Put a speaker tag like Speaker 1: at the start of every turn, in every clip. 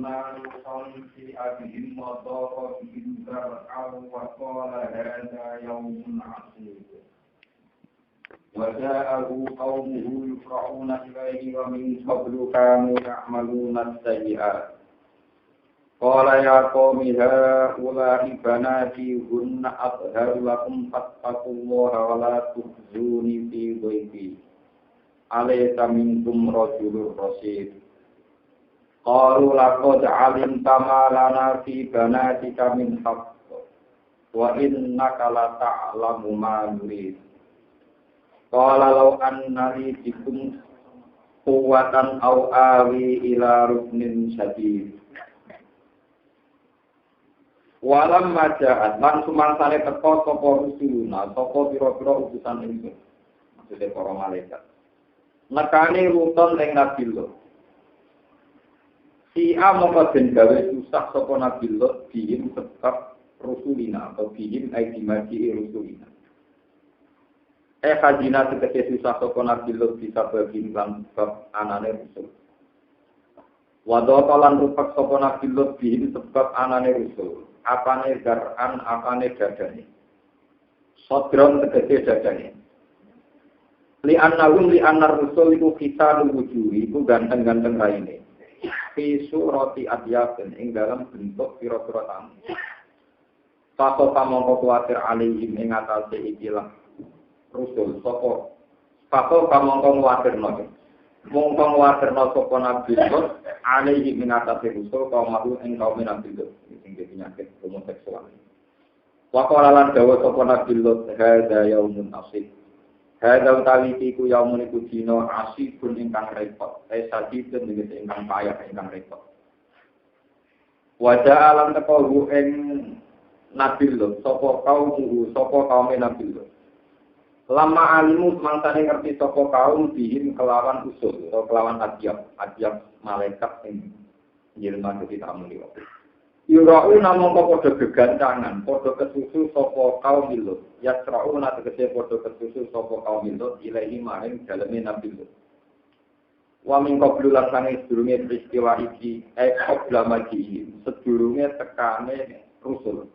Speaker 1: نار في أبهم وضاق بهم ذرعا وقال هذا يوم عصيب وجاءه قومه يفرعون إليه ومن قبل كانوا يعملون السيئات قال يا قوم هؤلاء بناتي هن أطهر لكم فاتقوا الله ولا تخزوني في ضيفي أليس منكم رجل رشيد قالوا لقد علمت ما لنا في بناتك من حق وإنك لتعلم ما نريد قال لو أن لي بكم قوة أو آوي إلى ركن شديد walam majaat lan sumangsane teka sapa rusuluna sapa pira-pira utusan ingsun maksudé para malaikat nekane ruton ing Nabi Lut si mongko den gawe susah sapa Nabi Lut bihim sebab rusulina atau bihim aidimaji rusulina khazina tegese susah sapa Nabi Lut bisa bagi lan sebab anane rusul wadotolan rupak sapa Nabi Lut bihim sebab anane rusul apane garan apane dadane sodron tegese dadane li annar rusul iku kita wujuhi iku ganteng-ganteng raine fi surati adyabin ing dalam bentuk pira-pira tamu sapa pamongko kuwatir alihim ing atase ikilah rusul sapa pamongko kuwatirno mongko kuwatirno sapa nabi Lut alihim ing atase rusul kaum malu ing kaum nabi Lut sing penyakit homoseksual. Wa qala lan dawa sapa Nabi Lut hadza yaumun asib. Hadza utawi iku yaumun iku dina asibun ingkang repot. Sadidun nggih ingkang payah ingkang repot. Wa ja'alan taqawu ing Nabi Lut sapa kaum Nabi Lut. Lama alimu mangkane ngerti sapa kaum bihim kelawan usul atau kelawan adyab malaikat ing jelma kita amuli. Yurau namung padha gegancangan, padha kesusu sapa kaum Lut. Yasrau tegese padha kesusu sapa kaum Lut ilahi maring daleme Nabi Lut. Wa min qablu lan sange sedurunge peristiwa iki qabla maji, sedurunge tekane rusul.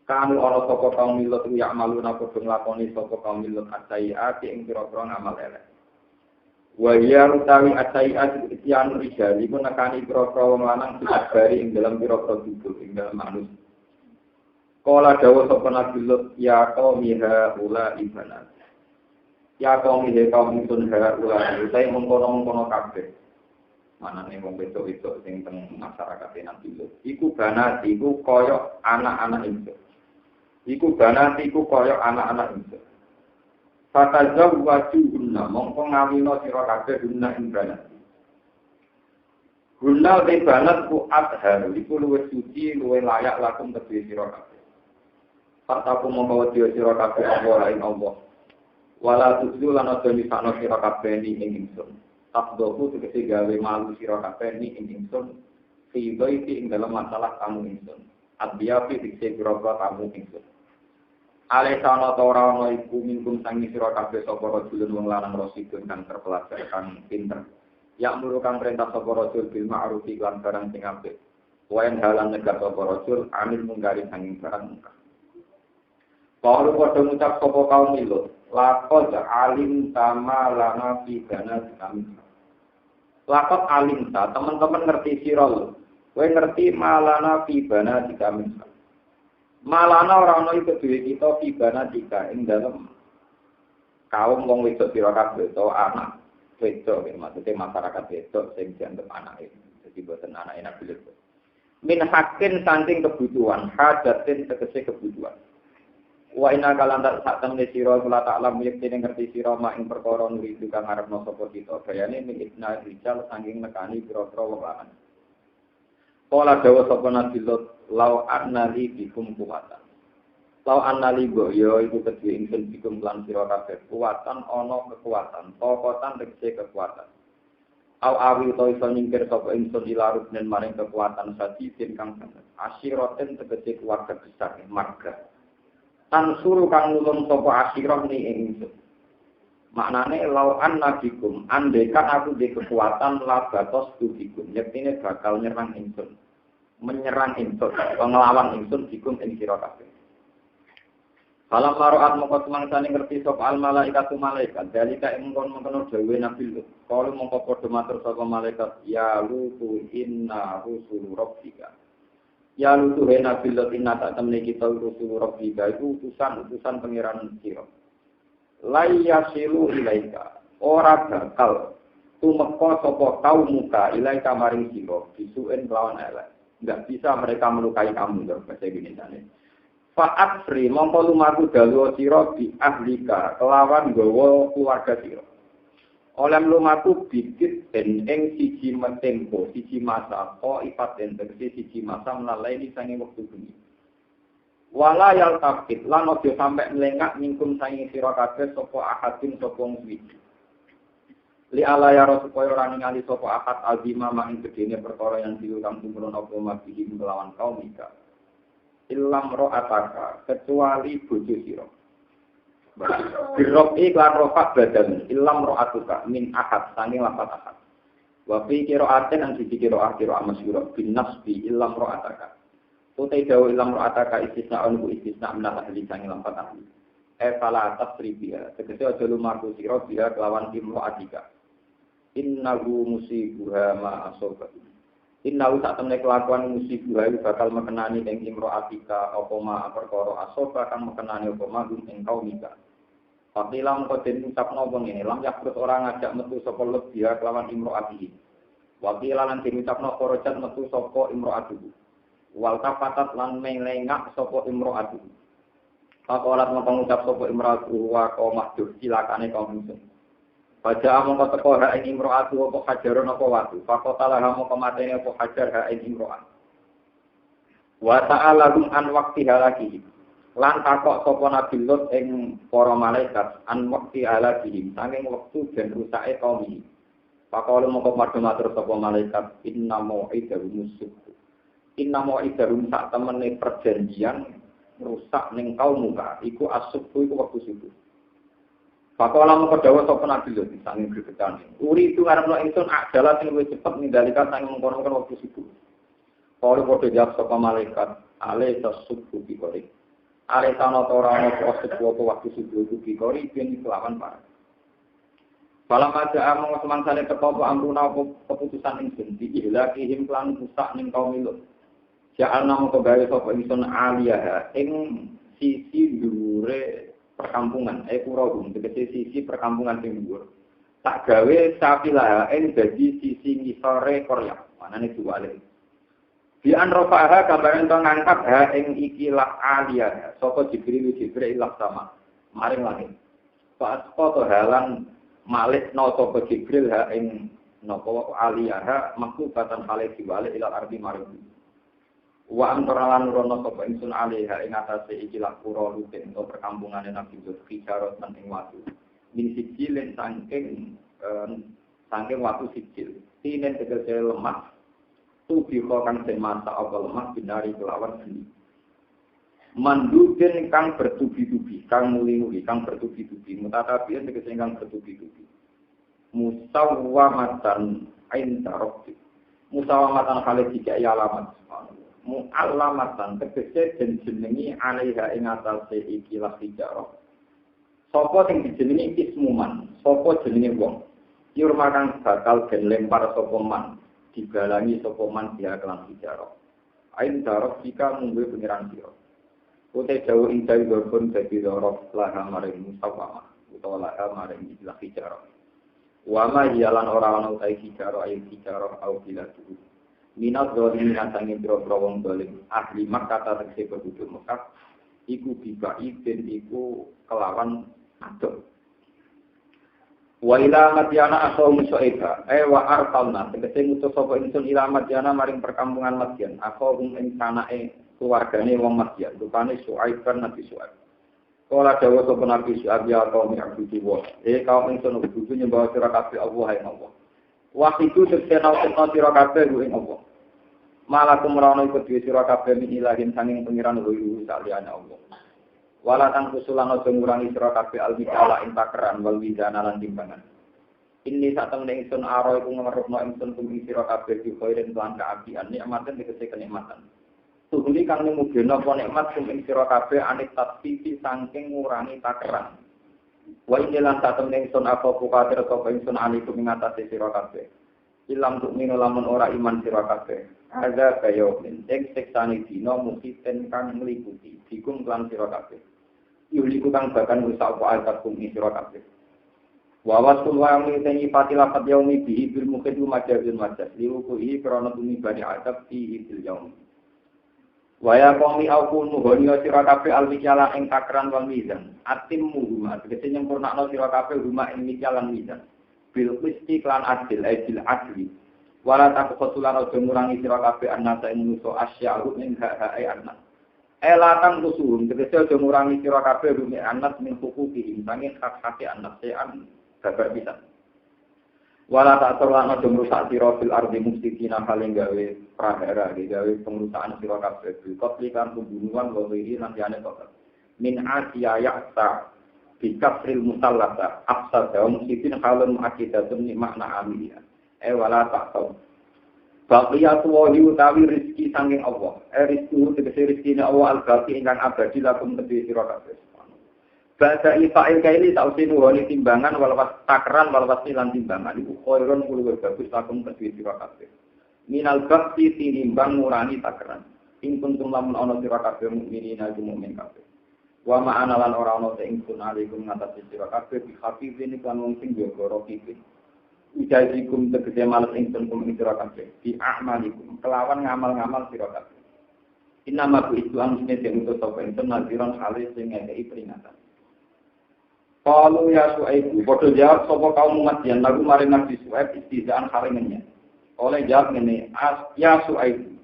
Speaker 1: Kanu ana sapa kaum Lut ya maluna padha nglakoni sapa kaum Lut asaiati ing pira-pira ngamal elek. Wa ya utawi asaiat isyan rijal iku nekani pira-pira wong lanang dibari ing dalam pira-pira tubuh ing dalam manusia. Kala dawuh sapa Nabi Lut ya qaumi haula ibanat. Ya qaumi kaum sun haula utai mengkono-mengkono kabeh. Manane wong wedok-wedok sing teng masyarakat Nabi Lut. Iku banat iku kaya anak-anak ingsun. Iku banat iku kaya anak-anak ingsun. Fatazau wajuhunna mongko ngawino sira kabeh guna ing banat. Guna te banat ku athar iku luwih suci luwih layak lakum kedhe sira kabeh. Fataku mongko wedi sira kabeh apa ing Allah. Wala tuzu lan aja misakno sira kabeh ing ingsun. Tabdoku tegese gawe malu sira kabeh ing ingsun. Fibaiti ing dalam masalah kamu ingsun. Adbiyafi dikse pira-pira kamu ingsun. Alesana ta ora ana iku mingkum sangi sira kabeh sapa rajulun wong lanang rasidun kang terpelajar kang pinter. Ya muru kang perintah sapa rajul bil ma'ruf lan barang sing apik. Wayan halan negah sapa rajul anil mungkari sanging barang mungkar. Paulu padha ngucap sapa kaum Lut, laqad alim tama lana fi dana kami. Laqad alim ta teman-teman ngerti sira lho. Kowe ngerti malana fi bana kami. Malana ora ana iku dhewe kita pibana dika ing dalem kaum wong wedok sira kabeh to anak wedok maksudnya masyarakat wedok sing dianggep anake dadi boten anake Nabi Lut. Min hakin saking kebutuhan, hajatin tegese kebutuhan. Wa inna kalanda sak temne sira kula taklam yektene ngerti sira mak ing perkara nuri kang arepno sapa kita bayane min ibna rijal saking nekani pira-pira wong lanang. Kala dawa sapa Nabi Lut lau annali bikum kuwatan. Lau annali go yo iku kedhe ingsun bikum lan sira kabeh kuwatan ana kekuatan, tokotan tegese kekuatan. Au awi to iso nyingkir sapa ingsun ilarut nen maring kekuatan sadidin kang sanget. Asyiraten tegese keluarga besar marga. Tan suruh kang nulung sapa asyirah ni ingsun. Maknane lau annabikum andekan aku di kekuatan labatos tubikum yektine bakal nyerang ingsun. Menyerang ingsun, nglawan ingsun dikum ing sira kabeh. Falam maroat mongko semangsane ngerti sapa al malaikatu malaikat dalika mengkon-mengkon dawuh Nabi Lut. Kalu mongko padha matur sapa malaikat ya lutu inna rusul rabbika. Ya lutu Nabi Lut inna tak temne kita rusul rabbika iku utusan pangeran sira. Layasilu ilaika ora bakal tumeka sapa kaum muka ilaika maring sira bisuen lawan elek enggak bisa mereka melukai kamu bahasa Indonesia fa'at fri mongko lumaku dalu sira bi ahlika kelawan gawa keluarga sira oleh lumaku bikit ing siji tempo siji masa ko ifat tegese siji masa melalui sange wektu bengi wala yal tafkit lan ojo sampai melengak mingkum saing sira kabeh sapa ahadin sapa wiji li ala ya supaya ora ningali sapa ahad azima ing gedene perkara yang diulang tumurun apa mabih melawan kaum ika illam ro'ataka kecuali bojo sira birrofi lan rofa badan illam ro'atuka min ahad saking lafaz ahad wa fi qira'atin an siji qira'ah masyhur bin nasbi illam ro'ataka utai dawu ilam ro'ataka istisna onku istisna menal ahli sangi lampat ahli fala tasribia tegese aja lumaku sira biha kelawan tim ro'atika innahu musibuha ma asobat innahu tak temne kelakuan musibuha bakal mekenani ing tim ro'atika apa ma perkara asoba kang mekenani apa ma ing kaumika Fakilam kodin ucap nopo ngene lam yakrut orang ngajak metu sapa lebih kelawan imro'atihi wakilan lan diucap nopo rojat metu sapa imro'atuhu wal kafatat lan melengak sapa imro'atu. Pakolat ngucap sapa imro'atu wa qomahdur silakane kaum muslim. Baca mongko teko ha ing imro'atu apa hajaron apa watu. Pakotalah mongko matene apa hajar ha ing imro'at. Wa ta'alahum an waqti halaki. Lan takok sapa Nabi Lut ing para malaikat an waqti halaki saking wektu ben rusake kaum iki. Pakola mongko matur sapa malaikat inna mau'idahu musuh. Inna mau'idarum sak temene perjanjian rusak ning kaum muka iku asubuh iku wektu subuh. Pakola mongko dawuh sapa Nabi Lut sange gregetan. Uri itu ngarepno ingsun adalah sing luwih cepet nindalikan sange mengkono-kono wektu subuh. Kalau padha jawab sapa malaikat ale subuh bikori. Ale tano ora ana subuh waktu subuh iku bikori ben kelawan parah. Falam aja mongko semangsane teko amruna keputusan ingsun diilakihim lan rusak ning kaum Lut. Ja'al nama kegawe sapa ingsun aliyah ing sisi dhuwure perkampungan kurahum tegese sisi perkampungan sing dhuwur tak gawe sapilah ing dadi sisi ngisore Korea manane duwale bi an rafaha kabaran to ngangkat ha ing ikilah aliyah sapa Jibril ilah sama maring langit pas foto halan malik no sapa Jibril ha ing napa aliyah maklubatan kale diwale ila ardi maring wa antaralan rono sapa ingsun alaiha ing atase ikilah pura lutin utawa perkampungane Nabi Lut kijarot lan ing watu min sijil saking watu sijil tinen tegese lemah tubi kang semasa apa lemah binari kelawan geni manduden kang bertubi-tubi kang muli-muli kang bertubi-tubi mutatabian tegese kang bertubi-tubi musawwamatan inda rabbi musawwamatan kale jika alamat mu'allamatan tegese den jenengi alaiha ing atase ikilah hijarah. Sapa sing dijenengi ismuman, sapa jenenge wong. Yurma kang bakal den lempar sapa man, digalangi sapa man dia kelan hijarah. Ain darah jika mungguh pengiran sira. Ute jauh ing dari dorpun dadi dorof laha maring musawamah utawa laha maring ikilah hijarah. Wa ma yalan ora ana utai hijarah ayin hijarah au bilatu. Minat dolim nasangi biro-biro wong dolim ahli Makkah tegese penduduk Mekah iku bibai ben iku kelawan adol wa ila madyana asau musaida wa arsalna tegese ngutus sapa ingsun ila madyana maring perkampungan Madyan asau ing sanake keluargane wong Madyan rupane Syuaib kan Nabi Syuaib kala dawuh sapa Nabi Syuaib ya kaum abdi wa kaum ingsun kudu nyembah sira kabeh Allah ing Allah wahidu sekenal sira kabeh ing Allah malakum merono ikut dhewe sira kabeh min ilahin sanging pengiran luyu saliyane Allah Wala tangkusulan aja ngurangi sira kabeh al-mikala ing takeran wal wizana lan timbangan. Ini sak temene ingsun aro iku ngerupno ingsun kum sira kabeh di khairin lan kaapian nikmatan dikese kenikmatan. Tuhuli kang mugena apa nikmat kum sira kabeh anik tasfifi saking ngurangi takeran. Wa ini lan sak temene ingsun apa kuwatir sapa ingsun aniku ing atase sira kabeh. Ilam tuk mino lamun ora iman sira kabeh. Ada kaya ing siksane dina musiten kang ngliputi dikum lan sira kabeh. Yuliku kang bahkan rusak apa alkat kum sira kabeh. Wawas kulwami tengi patilapat yaumi bihi bil mukhidu majazil majaz liwukuhi krana tumibani adab fi bil yaumi. Waya qawmi aqul mughaniya sira kabeh al-mikyalan ing takran wal mizan. Atim muhuma tegese nyempurnakno sira kabeh huma ing mikyalan mizan. Bil qisti lan adil bil adli. Wala taqsulan aja ngurangi sira kabeh annasa ing nuso asya'u ing hak-hake anak. Elatan kusuhum tegese aja ngurangi sira kabeh rumi anak min hukuki sanging hak-hake anak sean gagal bisa. Wala tak terlalu merusak sira fil ardi mufsidina paling gawe prahara gawe pengrusakan sira kabeh bil qatlikan pembunuhan wa ghairi lan liyane kok. Min asiya ya'ta bi kasril musallata afsada mufsidin halun akidatun ni makna amiliya. Wala tak tahu. Baqiyatu wa utawi rezeki saking Allah. Rezeki tegese rezekine Allah al-baqi ingkang abadi lakum kedhe sira kabeh. Bahasa ifa'il kaili sausi nuhoni timbangan walawas takran walawas nilan timbangan iku khairun luwih bagus lakum kedhe sira kabeh. Minal bakti tinimbang ngurani takran. Ing kuntum lamun ana sira kabeh mukminina mukmin kabeh. Wa ma'ana lan ora ana sing ingsun alaikum ngatasi sira kabeh bi hafizin lan wong sing jaga rokipin. Ujajikum tegese males ingsun kum sira kabeh bi a'malikum kelawan ngamal-ngamal sira kabeh. Inama ku itu angine den utus sapa ingsun naziran halis sing ngekeki peringatan. Kalau ya Su'aibu, bodoh jawab sopo kaum Madian lagu maring Nabi Su'aib istizaan haringannya. Oleh jawab ini, ya Su'aibu,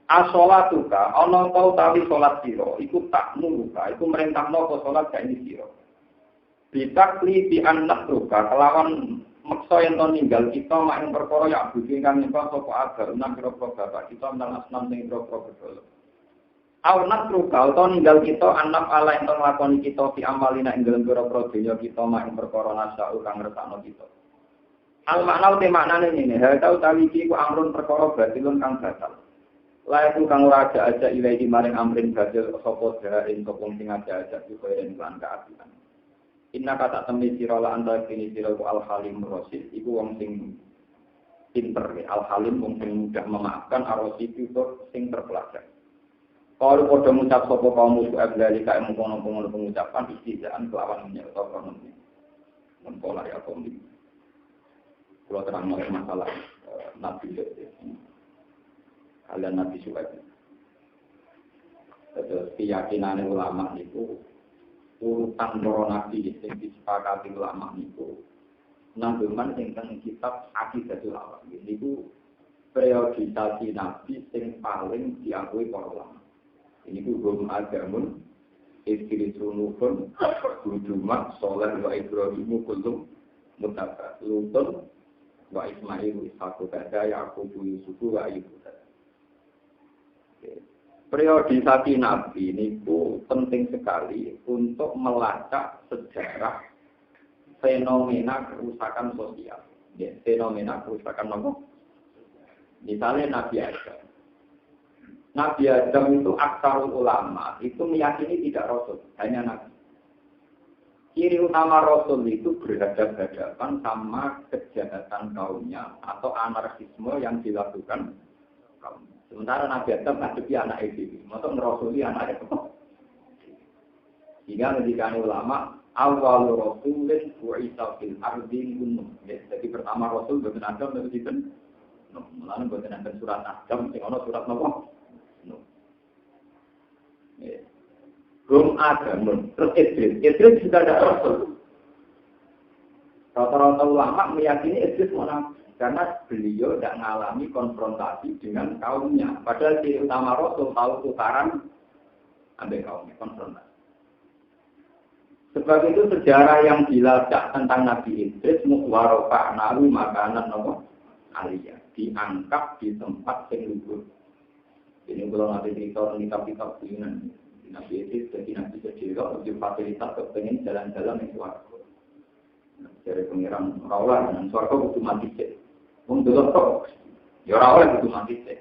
Speaker 1: asolatuka, ono tau tawi solat siro, iku tak muruka, iku merintahno ko solat ka ini siro. Bitakli bi anak ruka, kelawan maksa yang to ninggal kita main perkara ya budi ingkang nyembah sopo agar, enam biro-biro bapak kita menang asnam ning biro-biro bedolo. Awnat ruka utawa ninggal kita anak ala ento nglakoni kita fi amalina ing dalem pira-pira donya kita mak ing perkara nasau kang ngertakno kita. Al makna te maknane ngene, hal tau tawi iki ku amrun perkara batilun kang batal. Layak kang ora aja ilahi maring amrin batil sapa dharing sopong sing aja ku kaya lan kaapian. Inna kata temni sira la anta kini sira ku al halim rasid iku wong sing pinter al halim wong sing mudah memaafkan ar-rasid itu sing terpelajar. Kalau pada mengucap sopo kaum musuh ablali kayak mengkono-kono pengucapan istizaan kelawan menyerta kronomnya. Mempola ya kaum ini. Kalau terang masalah Nabi kalian Nabi Suhaib. Terus keyakinan ulama itu urutan para Nabi yang disepakati ulama itu nanggungan tentang kitab Aqidatul Awam. Itu periodisasi Nabi yang paling diakui para ulama. Ini hukum agamun, istri sunufun, hujumat, sholat, wa ibrahimu, kulum, mutaka, lutun, wa ismailu, ishaku, kada, yakubu, yusufu, wa ayubu. Periodisasi Nabi ini penting sekali untuk melacak sejarah fenomena kerusakan sosial. Fenomena kerusakan apa? Misalnya Nabi Adam. Nabi Adam itu aksarul ulama, itu meyakini tidak Rasul, hanya Nabi. Ciri utama Rasul itu berhadapan sama kejahatan kaumnya atau anarkisme yang dilakukan kaum. Sementara Nabi Adam ngadepi anak itu, maksud merasuli anak itu. Sehingga ketika ulama, awal Rasulin bu'isa fil ardi gunung. Jadi pertama Rasul bukan Adam, itu bukan. Lalu bukan ada surat Adam, yang ada surat Nabi. Belum ada, terus Idris sudah ada Rasul. Rata-rata ulama meyakini Idris monafik karena beliau tidak mengalami konfrontasi dengan kaumnya. Padahal ciri utama Rasul tahu tukaran ambil kaumnya konfrontasi. Sebab itu sejarah yang dilacak tentang Nabi Idris muwarofa nalu makanan nopo aliyah diangkat di tempat yang luhur. Ini kalau nanti cerita kitab-kitab Yunan. Nabi itu jadi nabi kecil kok lebih fasilitas kepengen jalan-jalan yang suaraku. Dari pengiran rawat dengan suaraku butuh mati cek. Untuk kok, ya rawat butuh mati cek.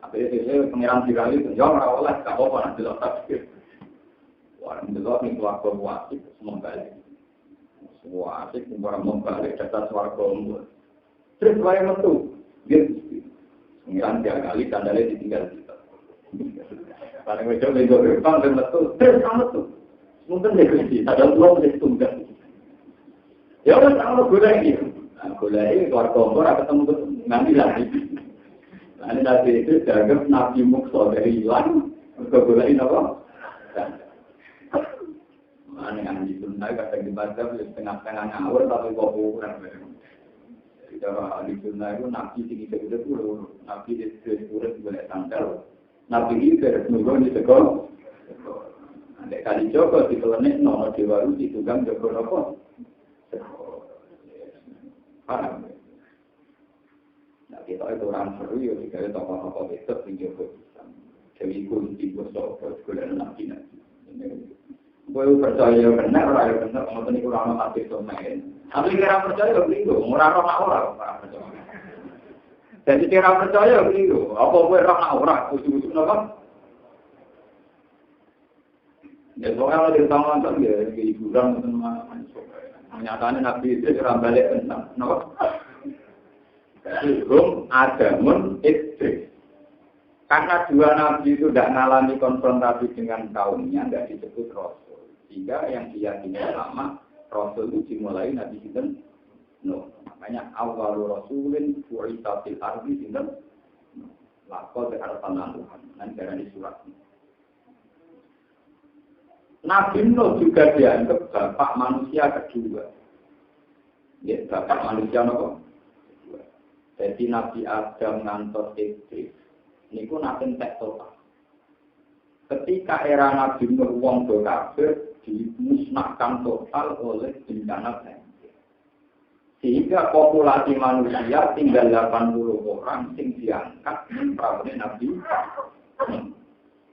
Speaker 1: Apa itu pengiran Jibril itu ya rawat gak apa nanti letak. Orang delok ning keluarga muasik semua balik. Semua asik orang membalik data suaraku umur. Terus wae metu. Gitu. Pengiran 3 kali tandanya ditinggal kita. Paling wajah lego berpang dan betul, sama tuh. Mungkin negeri, ada pulau dari tunggal. Ya udah sama gula ini. Gula ini keluar kompor ketemu nanti lagi. Nanti nanti itu jaga nabi mukso dari hilang. Gula ini apa? Mana yang di Sunda kadang dibaca setengah-setengah ngawur tapi kok kurang. Jadi kalau di Sunda itu nabi tinggi segede dulu, nabi di sekurang boleh tanggal. Nabi ini nunggu di sekolah. Andai kali Joko di Kelenek, nono Dewa Rusi, Tunggang Joko Nopo. Paham? Nah, kita itu orang seru, ya, jika ada tokoh-tokoh besok di Joko. Dewi Kunci, Bosok, Sekolah Nabi. Gue percaya benar, orang benar, ngomong ini kurang hati semuanya. Tapi kira percaya, begitu. Orang-orang percaya. Jadi kira percaya begitu, apa gue orang usul-usul apa? Ya soalnya kalau ditanggung kan ya hiburan sama nyatanya Nabi itu orang balik tentang, kenapa? Jadi adamun istri. Karena dua Nabi itu tidak mengalami konfrontasi dengan kaumnya, tidak disebut Rasul. Sehingga yang diyakini lama Rasul itu dimulai Nabi kita. No, makanya awal Rasulin bu'itsatil ardi sinten laqad arsalna Tuhan nan dari surat. Nabi Nuh juga dianggap bapak manusia kedua. Ya, bapak manusia nopo? Jadi Nabi Adam ngantos Idris niku nate entek total. Ketika era Nabi Nuh wong do kafir dimusnahkan total oleh bencana banjir. Sehingga populasi manusia tinggal 80 orang yang diangkat oleh Nabi.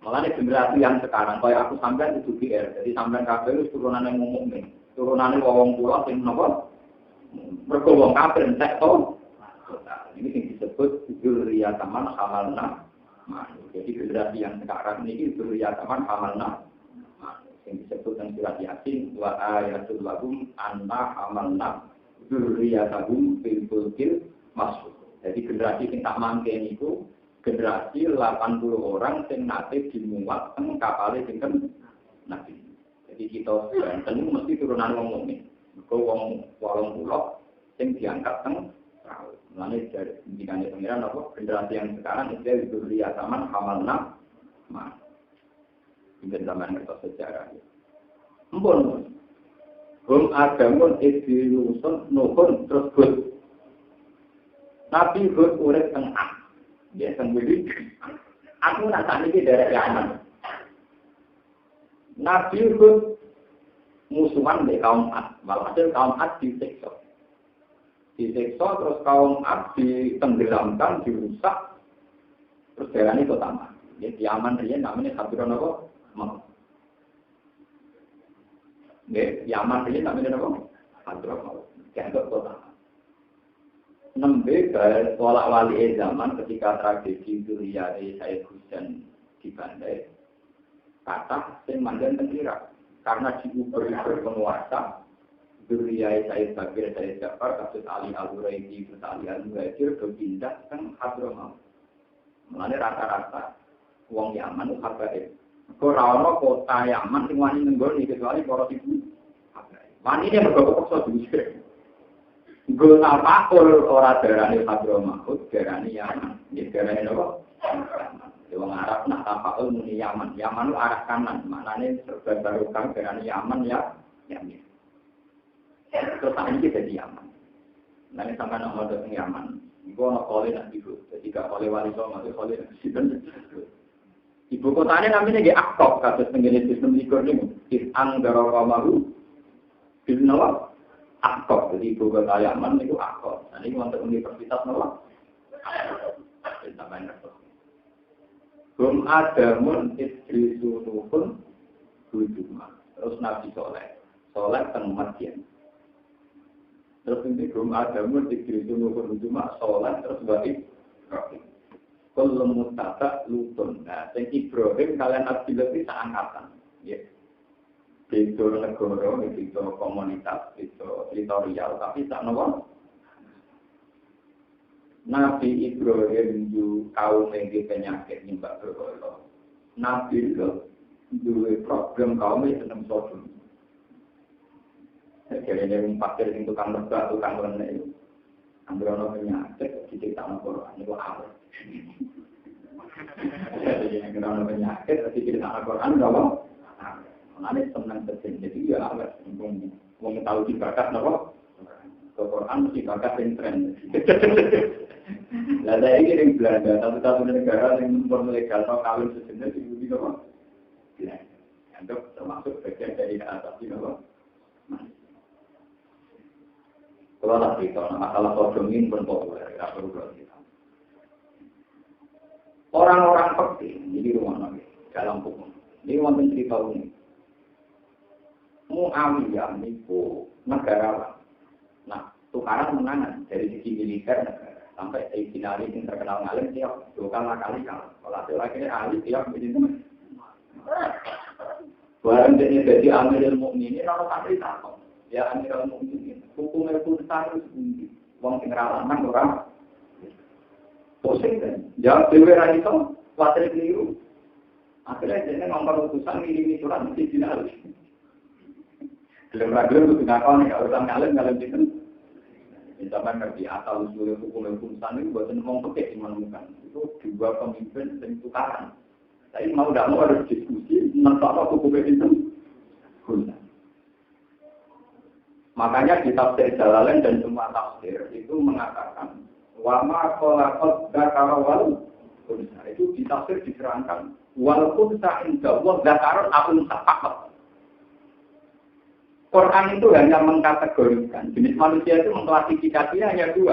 Speaker 1: Malah generasi yang sekarang, kalau aku sampai itu GR, jadi sampai kafir itu turunan yang ngomong nih, turunan yang wong pulau yang nopo, berkobong kafir entek toh. Ini yang disebut dzurriyyatan hamalna. Jadi generasi yang sekarang ini dzurriyyatan hamalna. Yang disebut dalam surat Yasin wa ayatul lahum anna hamalna dzurriyyatahum fil fulkil masuk. Jadi generasi yang tak mangken itu generasi 80 orang yang nate dimuat teng kapale sinten Nabi. Jadi kita banten mesti turunan wong nih. Mergo wong 80 sing diangkat teng perahu. Mulane dari pendidikan pengiran apa generasi yang sekarang itu dzurriyyatan hamalna. Ini zaman kita sejarah. Mpun agamun istilusun nuhun terus Hud. Nabi Hud urip teng ya sendiri. Aku nak tadi dari Yaman. Nabi Hud musuhan di kaum Ad, walhasil kaum Ad disiksa. Terus kaum Ad ditenggelamkan, dirusak, terus darani kota Yaman. Di Yaman dia namanya Hadron apa? Yaman dia namanya apa? Hadron. Dianggap kota. Nembe ke tolak wali zaman ketika tragedi Dzurriyyah Said Husain di Bandai kata sing mandan teng Irak karena diuber-uber penguasa Dzurriyyah Said Bakir Said Ja'far kasus Ali Al-Huraidi kasus Ali Al-Muhajir berpindah teng Hadramaut. Mulane rata-rata wong Yaman habaib. Ora ana kota Yaman sing wani nenggoni kecuali para ibu. Wani ini mergo kok diusir. Gol apakul ora darane Hadramaut, darane Yaman. Nggih darane napa? Wong Arab nak tapakul muni Yaman. Yaman itu arah kanan, maknane serba barokah darane Yaman ya. Yaman. Terus ini jadi Yaman. Nanti sampai nak modal teng Yaman. Iku ana kole nak ibu. Jadi gak kole wali songo, kole sinten. Ibu kotanya namanya nggih Akkop, kados tengene sistem likur niku. Ang daramahu bil nawab. Akkop, jadi ibu kota Yaman itu Akkop. Nah ini untuk universitas nolak. Hum adamun idrisu nuhun hujumah. Terus Nabi Soleh teng Madian. Terus ini hum adamun idrisu nuhun hujumah Soleh terus balik Ibrahim. Kalau mutata lutun. Nah, yang Ibrahim kalian Abdullah itu seangkatan. Ya. Itu negara, itu komunitas, itu teritorial, tapi tak nawa. Nabi Ibrahim itu kaum yang penyakit nyembah berhala. Nabi itu dua problem kaum yang senang sodom. Jadi yang pakir yang tukang lebah, tukang lenek itu. Ambrono penyakit, diceritakan Quran itu awal. Jadi yang kena penyakit, diceritakan Quran itu awal. Mengenai senang terjadi, jadi ya awal. Mau tahu dibakat, apa? Quran mesti bakat yang tren. Lah saya ini yang Belanda, satu-satunya negara yang memperlegalkan kawin sejenis itu di apa? Belanda. Untuk termasuk bagian dari atas di apa? Kalau tak cerita, masalah sodom ini pun populer, tidak perlu kita. Orang-orang penting, jadi rumah nabi dalam hukum. Ini wonten cerita unik. Muawiyah itu negarawan. Nah, tukaran menangan dari sisi militer negara sampai Sayyidina Ali yang terkenal ngalim tiap 2 kali kalah. Kalau akhirnya Ali tiap begini. Barang jadi Amirul Mukminin orang santri takut. Ya Amirul Mukminin hukumnya pun harus tinggi. Wong sing ralangan ora. Pusing kan. Jawab dhewe ra iso, kuwatir keliru. Akhirnya dia ngomong utusan ngirimi surat mesti dinalih. Gelem-gelem kudu ngakoni ya urusan ngalim gitu. Misalnya ngerti asal usul hukum itu buatan ngomong pekeh menemukan itu dua pemimpin dan tukaran. Tapi mau tidak mau harus diskusi tentang hukum itu. Makanya di tafsir Jalalain dan semua tafsir itu mengatakan wama kholaqat dzakara wal unsa. Itu di tafsir diterangkan walaupun inda Allah dzakara akun safakat. Quran itu hanya mengkategorikan jenis manusia itu mengklasifikasinya hanya 2.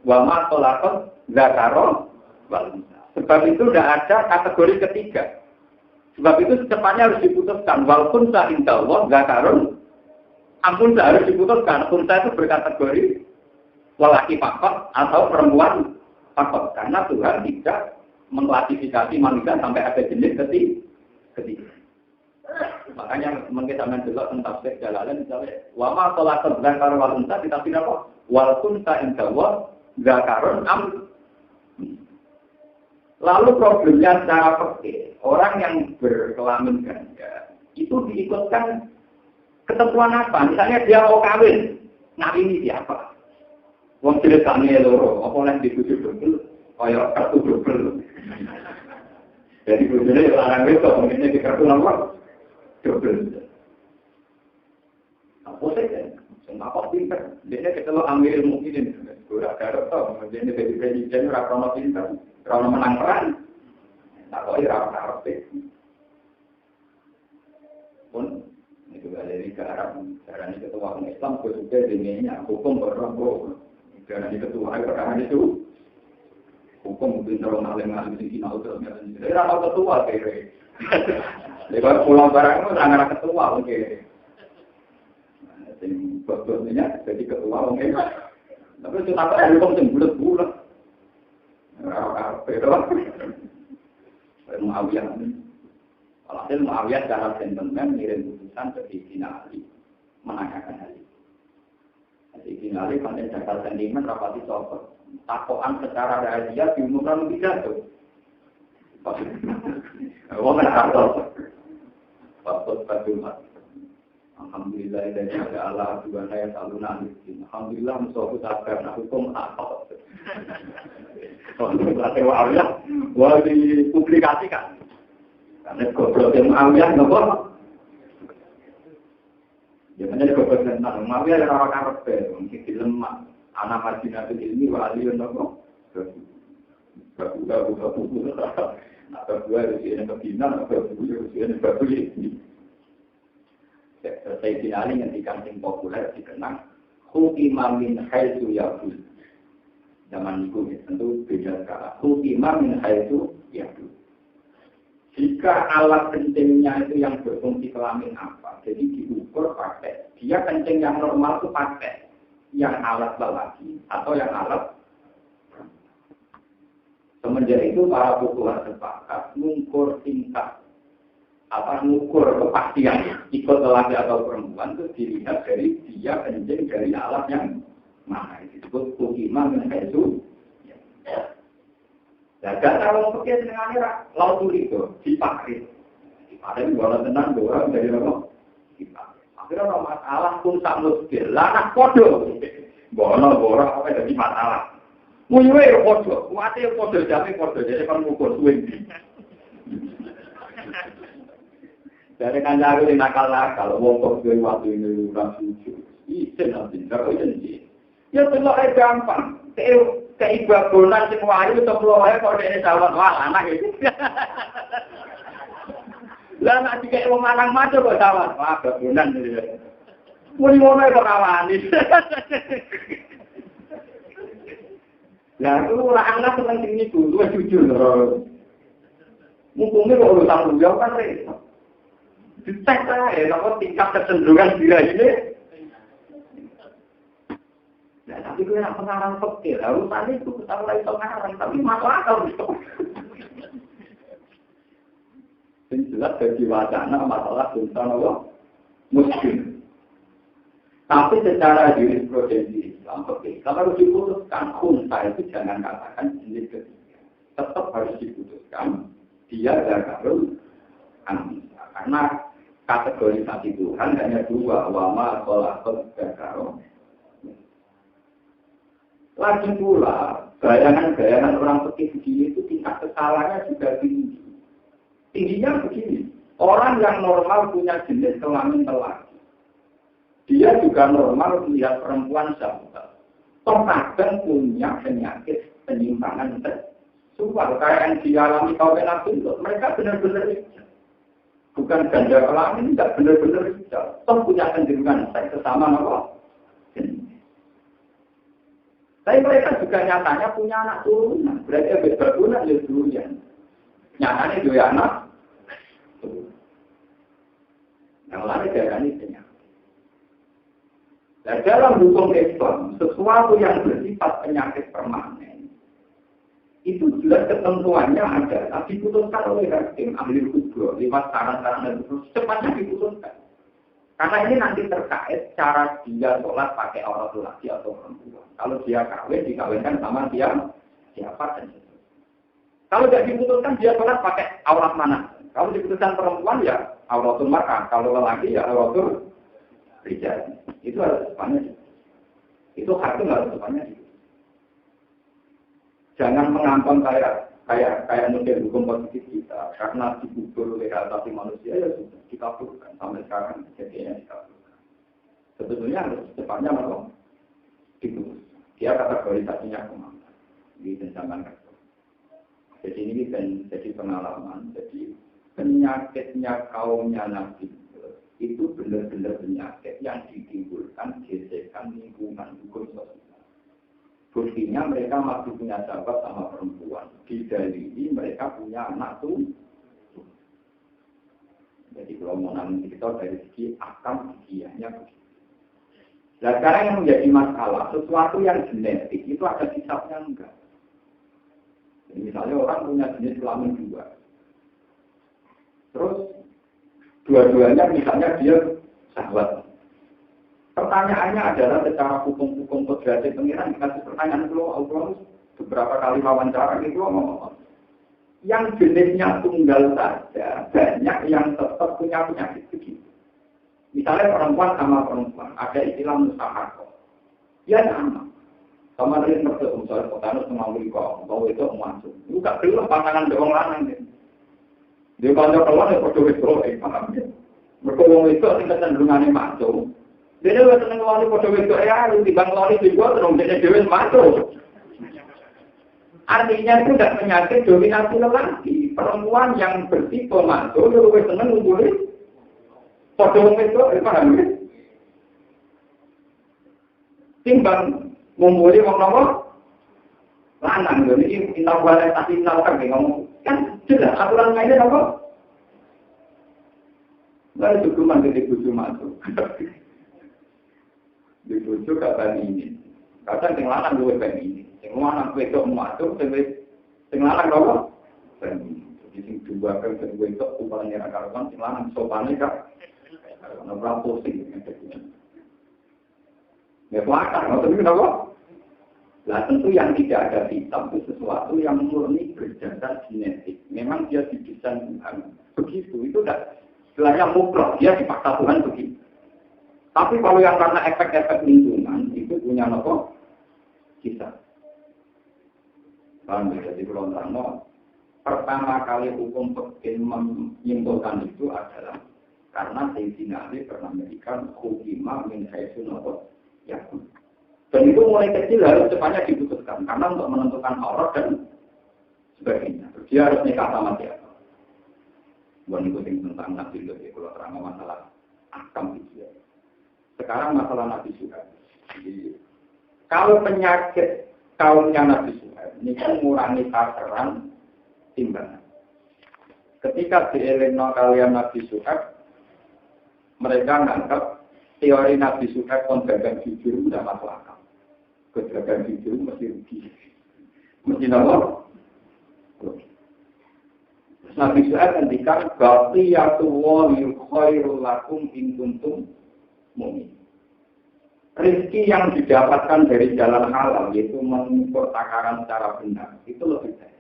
Speaker 1: Wama kholaqat dzakara wal unsa. Sebab itu tidak ada kategori ketiga. Sebab itu secepatnya harus diputuskan walaupun inda Allah dzakara ampun harus diputuskan, unta itu berkategori lelaki fakot atau perempuan fakot. Karena Tuhan tidak mengklasifikasi manusia sampai ada jenis ketiga. Makanya kita menjelok tentang tafsir Jalalain misalnya, wama kholaqat dzakara wal unsa kita tidak apa? Wal unsa inda wa dzakarun am. Lalu problemnya secara fikih, orang yang berkelamin ganda itu diikutkan ketentuan apa? Misalnya dia mau kawin, ini siapa? Wong cilik kami loro, apa oleh dibujuk double, kaya kartu double. Jadi bujune larang wis kok ngene di kartu nomor double. Apa sih kan? Semua kok pinter. Dene ketelu Amirul Mukminin. Ora karo to, dene dadi presiden ora ono pinter, ora ono menang perang. Tak kok ora arep. Pun itu dari ke Arab, caranya ketua Islam juga dengannya hukum berlaku. Caranya ketua Arab itu hukum mungkin terlalu alim-alim di sini auto. Jadi rapat ketua kira. Lepas pulang barang itu antara ketua mungkin. Jadi betulnya jadi ketua mungkin. Tapi itu apa yang hukum yang bulat-bulat. Rapat itu. Muawiyah. Alhasil Muawiyah secara sentimen ngirim putusan ke Sayyidina Ali menanyakan hal itu. Sayyidina Ali pada dasar sentimen rapati sopor. Takoan secara rahasia diumumkan pidato. Wong ora tahu. Waktu Jumat. Alhamdulillah dari Allah dua saya selalu nangis. Alhamdulillah musuh sabar hukum apa. Kalau kata Muawiyah, wah dipublikasikan. Karena goblok yang Muawiyah nopo. Ya menjadi goblok tenan. Muawiyah ora karep mungkin dilemak. Anak Madinah ini wali nopo. Bagus. Atau dua usia kebinan atau usia baru ini. Sayyidina Ali yang dikandung populer dikenang Hukimah min haitsu yaqul. Zaman itu tentu beda sekarang. Hukimah min haitsu yaqul. Jika alat kencingnya itu yang berfungsi kelamin apa, jadi diukur pakai. Dia kencing yang normal itu pakai yang alat lelaki atau yang alat. Semenjak itu para fuqaha sepakat mengukur tingkat mengukur kepastian ikut lelaki atau perempuan itu dilihat dari dia kencing dari alat yang mana. Itu disebut hukiman dan itu. Nah, dan kalau pakai senengannya laut itu dipakai. Dipakai bola tenang orang dari mana? Dipakai. Akhirnya orang masalah pun tak mesti. Lanak podo. Bola apa jadi masalah. Muyuwe podo. Mati podo jadi podo. Jadi kan ngukur swing. Dari kanjaro ini nakal-nakal. Wong kok duwe waktu ini ora suci. Iki nanti karo janji. Ya telok gampang. Keibadonan sing wayu teplo wae kok dene calon wah anak iki. Lah nek dikek wong lanang maco kok calon wah badonan iki. Muni ngono kok rawani. Lah itu ora anak seneng sing niku, luwih jujur lho. Mumpune kok urusan lu kan repot. Dites ae lho tingkat kecenderungan diri ini. Nah, tapi gue nak pengarang fakir, urusan itu kita mulai pengarang, tapi masalah kalau itu. Yang jelas bagi wacana masalah tentang Allah muslim. Tapi secara jurisprudensi Islam, kalau harus diputuskan, unta itu jangan katakan jenis ketiga. Tetap harus diputuskan, dia zakarul anisa. Karena kategorisasi Tuhan hanya dua, wama, kolakot, zakarul. Lagi pula, bayangan-bayangan orang pekih begini itu tingkat kesalahannya juga tinggi. Tingginya begini, orang yang normal punya jenis kelamin lelaki. Dia juga normal melihat perempuan syahwat. Terkadang punya penyakit penyimpangan seksual. Kayak yang dialami kaum Nabi itu, mereka benar-benar hijau. Bukan ganda kelamin, tidak benar-benar hijau. Toh punya kecenderungan seks sesama apa? Tapi mereka juga nyatanya punya anak turunan. Berarti habis berguna ya durian. Nyatanya juga anak turunan. Yang lain darahnya penyakit. Nah, dalam hukum Islam, sesuatu yang bersifat penyakit permanen, itu jelas ketentuannya ada. Diputuskan oleh hakim ahli hukum lewat saran-saran dan secepatnya diputuskan. Karena ini nanti terkait cara dia sholat pakai aurat laki atau perempuan. Kalau dia kawin, dikawinkan sama dia siapa dan itu. Kalau tidak diputuskan dia sholat pakai aurat mana? Kalau diputuskan perempuan ya auratul mar'ah. Kalau lelaki ya auratul rijal. Itu harus depannya. Itu hakim harus depannya. Jangan mengampang kayak model hukum positif kita karena dikubur oleh hak asasi manusia ya sudah dikabulkan sampai sekarang kejadiannya dikabulkan. Sebetulnya harus secepatnya malah diputus. Dia kategorisasinya kemana? Di zaman kerja. Jadi ini kan jadi pengalaman. Jadi penyakitnya kaumnya Nabi itu benar-benar penyakit yang ditimbulkan gesekan lingkungan hukum sosial. Buktinya mereka masih punya sahabat sama perempuan. Didalili mereka punya anak tuh. Jadi kalau mau nanti kita dari segi akam gigiahnya begitu. Nah sekarang yang menjadi masalah, sesuatu yang genetik itu ada hisabnya enggak. Jadi, misalnya orang punya jenis kelamin dua. Terus dua-duanya misalnya dia sahabat. Pertanyaannya adalah secara hukum-hukum kodrati pengiran dikasih pertanyaan Allah beberapa kali wawancara itu ngomong yang jenisnya tunggal saja banyak yang tetap punya penyakit begitu. Misalnya perempuan sama perempuan ada istilah mustahakoh. Ya sama dengan pertanyaan misalnya potanus mengambil kau itu masuk. Bukan belum pasangan doang lanang gitu. Dia kalau keluar ya foto itu paham ya. Berkongsi itu tingkat cenderungannya masuk. Dia juga senang lari pada itu ya, timbang lari juga terus jadi dewi masuk. Artinya itu tidak penyakit dominasi lelaki. Perempuan yang bertipe masuk, dia lebih senang ngumpulin pada itu, paham ya? Timbang ngumpulin orang nomor lanang, jadi intal valentasi intal kan ngomong kan jelas aturan mainnya apa? Lalu cukuman ketika bujuk masuk. Di bujuk gak bani ini. Kadang yang lanang gue bani ini. Yang lanang gue itu masuk, yang lanang apa? Bani ini. Jadi yang dua kan gue itu upahnya raka-rakan, yang lanang sopannya kak. Karena berapa pusing. Ya kelakar, maksudnya kenapa? Nah tentu yang tidak ada hitam itu sesuatu yang murni berdasar genetik. Memang dia didesain Tuhan. Begitu, itu udah istilahnya mutlak, dia dipaksa Tuhan begitu. Tapi kalau yang karena efek-efek lingkungan, itu punya nopo kita. Paham ya? Jadi kalau terang, pertama kali hukum fikih menyimpulkan itu adalah karena Sayyidina Ali pernah memberikan hukimah min haitsu nopo ya. Dan itu mulai kecil harus cepatnya diputuskan karena untuk menentukan aurat dan sebagainya. Dia harus nikah sama siapa. Bukan ikutin tentang Nabi Lut, kalau terang masalah akam itu ya. Sekarang masalah Nabi Suhaib. Jadi, kalau penyakit kaumnya Nabi Suhaib, ini mengurangi takaran timbangan. Ketika dielingno kalian Nabi Suhaib, mereka menganggap teori Nabi Suhaib kontragan jujur tidak masuk akal. Kontragan jujur mesti rugi. Mesti apa? Nabi Suhaib ngendikan baqiyatullah khairul lakum in kuntum mu'min. Rezeki yang didapatkan dari jalan halal yaitu mengukur takaran secara benar itu lebih baik.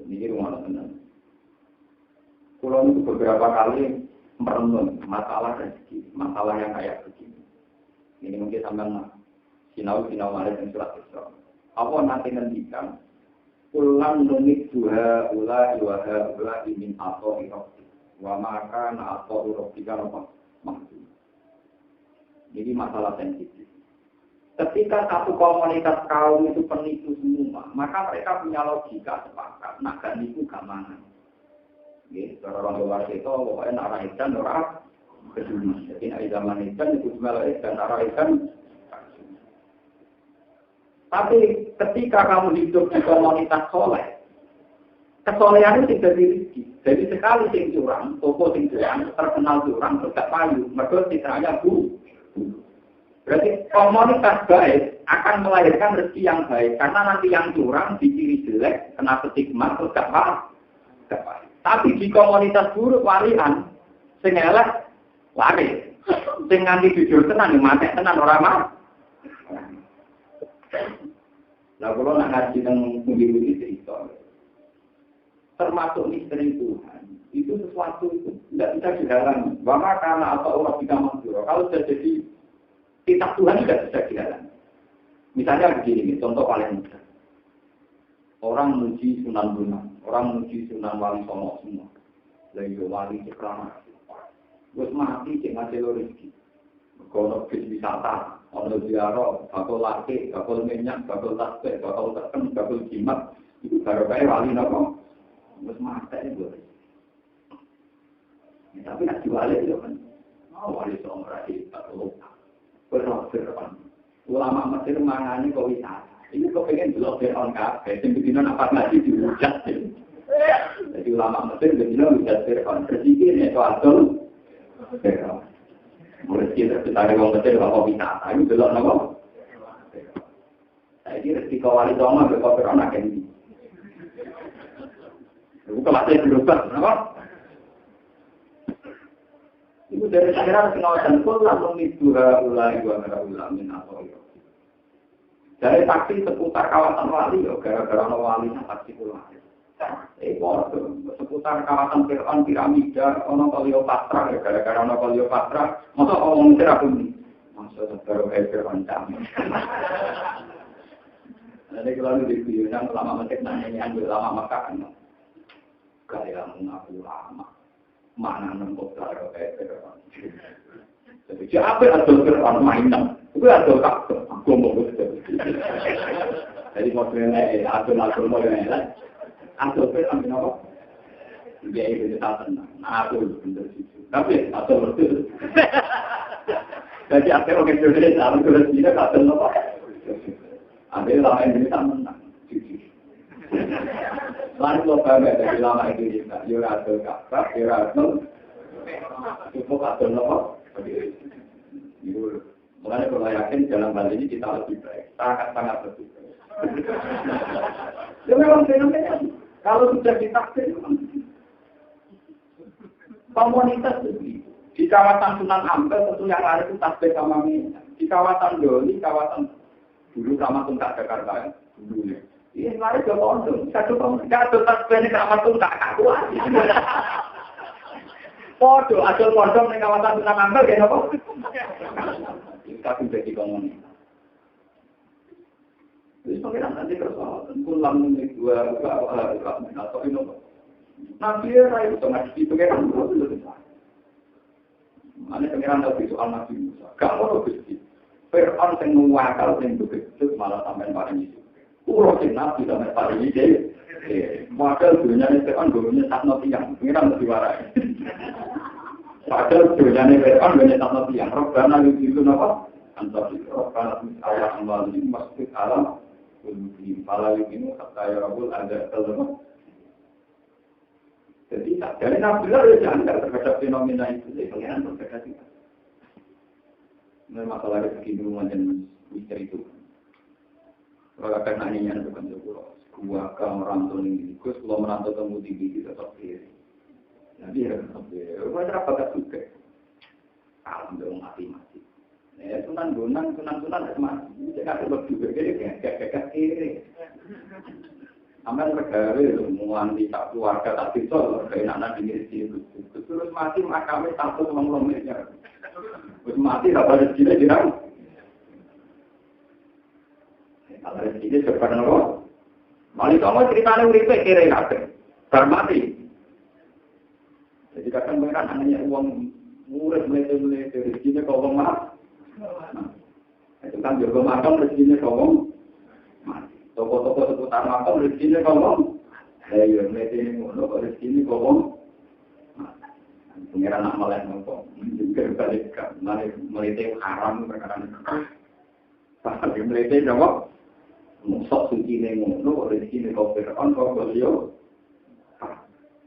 Speaker 1: Ini rumah teman. Kalau itu beberapa kali merenung masalah rezeki, masalah yang kayak begini. Ini mungkin sampai sinau malah yang surat Isra. Apa nanti ngendikan ulang numit duha ula min atau iroti wa maka na atau iroti kan apa maksud. Jadi masalah sensitif. Ketika satu komunitas kaum itu penipu semua, maka mereka punya logika sepakat. Nah, kan itu gamangan. Gitu, orang luar itu pokoknya arah ikan orang kedua. Jadi ada zaman ikan itu cuma ikan arah ikan. Tapi ketika kamu hidup di komunitas soleh, kesolehan itu tidak dirizki. Jadi sekali sing curang, toko sing curang, terkenal curang, tidak payu, mereka citranya buruk. Berarti komunitas baik akan melahirkan rezeki yang baik. Karena nanti yang curang, diciri jelek, kena stigma, terus tidak payu. Tapi di komunitas buruk walian, sing elek lari. Sing nganti jujur tenan, mati tenan orang mah. Nah, kalau nak ngaji dengan mungkin cerita, termasuk misteri Tuhan, itu sesuatu itu tidak bisa dihalangi. Bahkan karena apa Allah tidak mampu. Kalau sudah jadi kitab Tuhan tidak bisa dihalangi. Misalnya begini, contoh paling mudah. Orang muji Sunan Bonang, orang muji Sunan Wali Songo semua. Lagi wali sekarang, terus mati jangan hasil rezeki. Kalau bis wisata, ono ziarah, bakal laki, bakal minyak, bakal tasbih, bakal teken, bakal jimat, itu baru kayak wali nopo, terus mati itu. Tapi nak diwali itu kan, wali seorang itu bakal berfirman. Ulama Mesir mangani kau wisata, ini kau pengen belok Fir'aun kafe, sebetulnya apa lagi diujat. Jadi ulama Mesir begini ujat Fir'aun, bersikirnya itu adol Fir'aun. Mulai kita dari orang kecil kalau wisata itu belok nopo. Saya kira di kawali doma berkotor anak ini. Itu kelasnya berubah, nopo. Itu dari sekarang pengawasan pun langsung dua ulai min atau itu. Dari taksi seputar kawasan wali, gara-gara wali taksi pulang. Seputar kawasan Fir'aun, piramida, ono Kleopatra, gara-gara ono Kleopatra, masa orang Mesir aku ini? Masa baru kayak Fir'aun kami. Jadi kalau di Fir'aun, lama Mesir nanya, ambil lama makan. Gaya mengaku lama. Mana nembok baru kayak Fir'aun. Jadi siapa ada Fir'aun mainan? Itu ada kakak, aku mau betul. Jadi modelnya, ada modelnya. Atau Fir'aun apa? Dia itu tak tenang. Aku benar situ. Tapi atau betul. Jadi akhirnya orang Indonesia dalam tulis dia tak tenang apa? Ada lama Indonesia menang. Lalu kalau kami dari lama Indonesia, yura atau kakak, yura atau Cukup atau nopo. Mulanya kalau yakin dalam hal ini kita lebih baik, sangat lebih baik. Ya memang fenomena. Kalau sudah ditakdir, komunitas itu di kawasan Sunan Ampel tentu yang lain itu tasbih sama minyak. Di kawasan Doli, kawasan dulu sama Tungkak Jakarta dulu. Ini lain juga kondom. Satu tasbih ini sama Tungkak kakuan. Podo, asal kondom di kawasan Sunan Ampel kayak apa? Kita sudah di komunitas. Jadi pengiran nanti persoalan pulang ini dua atau ini nanti ya itu ngaji pengiran belum besar. Mana pengiran tahu soal nabi Musa. Kalau lo begitu, Fir'aun yang mengwakal yang begitu malah sampai paling itu. Ulo sih nabi sampai paling itu. Maka dunia ini Fir'aun dulunya tak nabi yang pengiran lebih warai. Padahal dunia ini Fir'aun dulunya tak nabi yang Robbana itu apa? Antara Robbana Allah Allah ini masjid alam. Malah ini kata ya Rabbul ada kelemahan. Jadi dari Nabi Allah jangan terhadap fenomena itu, pengiran terhadap itu. Ini masalah rezeki dulu dan misteri itu. Kalau akan nanya bukan sebuah gua ke merantau ini, gus kalau merantau temu tinggi kita tetap kiri. Jadi ya tetap kiri. Wajar apa tak suka? Kalau dong mati. Sunan mati. Jangan sebab juga kayak kiri. Amal negara semua di satu warga tak bisa kayak anak di sini terus mati makamnya satu lomenya. Terus mati dapat rezeki dirang. Kalau rezeki seperti apa? Mali kamu ceritanya uripe kiri kabeh. Bar mati. Jadi kadang mereka hanya uang murid mulai rezekinya kau mati. Itu kan juga makam rezekinya kau mati. Toko-toko seputar makam rezekinya kau ya mulai ngono rezekinya kau pengiran amal yang kau juga balikan mulai haram perkara itu. Mulai jawab sok suci nih ngono rezekinya kau Fir'aun kau beliau.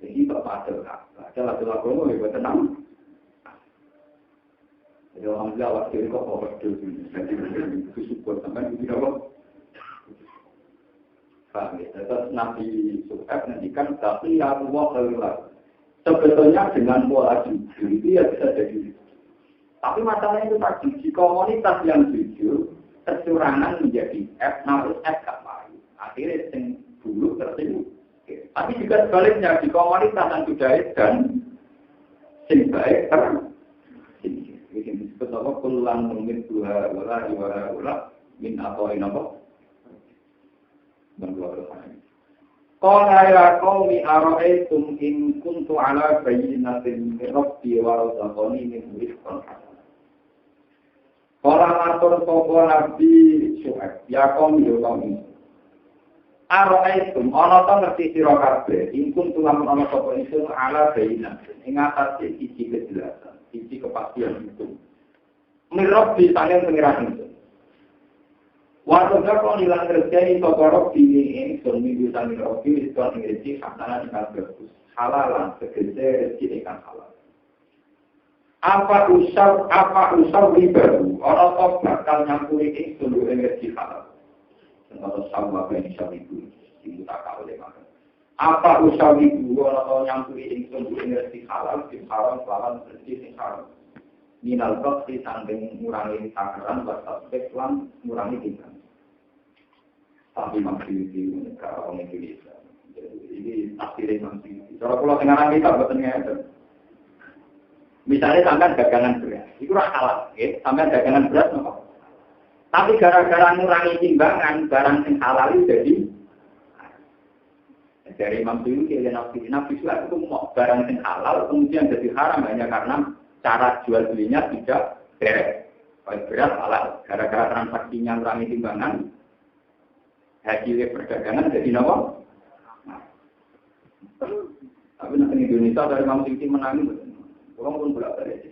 Speaker 1: Jadi tak ada lagu-lagu mau buat tenang. Jadi orang Jawa kiri kok mau berdua jadi itu support sampai itu apa? Terus Nabi Suhaib nantikan tapi ya Allah keluar. Sebetulnya dengan pola jujur itu ya bisa jadi. Tapi masalahnya itu tadi di komunitas yang jujur kecurangan menjadi F, namun F gak baik. Akhirnya yang dulu tersinggung. Tapi juga sebaliknya di komunitas yang sudah dan sing baik tersinggung. Ini disebut apa? Kulang mungkin dua wala min atau apa? Dan dua pertanyaan. Qala ya qaumi ara'aytum in kuntu ala bayyinatin min rabbi wa razaqani min rizqin hasan. Qala matur sapa Nabi Syuaib, ya qaumi yo qaumi. Ara'aytum ana ta ngerti sira kabeh in kuntu lamun ana sapa ingsun ala bayyinatin ing atase siji kejelasan, siji kepastian itu. Min rabbi sangen pengiran itu. Waktu kalau hilang rezeki tokorok ini seminggu sambil rofi itu rezeki karena ikan bagus halalan segede rezeki ikan halal. Apa usah ribaru orang tok bakal nyampuri ini seluruh rezeki halal. Atau sama bagi sawiku itu tak kau lemakan. Apa usah ribu orang tok nyampuri ini seluruh rezeki halal di haram haram rezeki haram. Minal koksi sambil mengurangi takaran batas beklan mengurangi tingkat. Tapi masih di negara orang Indonesia. Jadi akhirnya masih. Kalau pulau Tengah kita betulnya itu. Misalnya sampai dagangan beras, itu halal, sampai dagangan beras apa? Tapi gara-gara ngurangi timbangan barang yang halal itu jadi. Dari Imam Syukri dan Nabi Sulaiman itu mau barang yang halal kemudian jadi haram hanya karena cara jual belinya tidak beres. Kalau beras halal, gara-gara transaksinya ngurangi timbangan. Hasil perdagangan jadi apa? Tapi nanti Indonesia dari Imam Syukri menang, orang pun bolak-balik.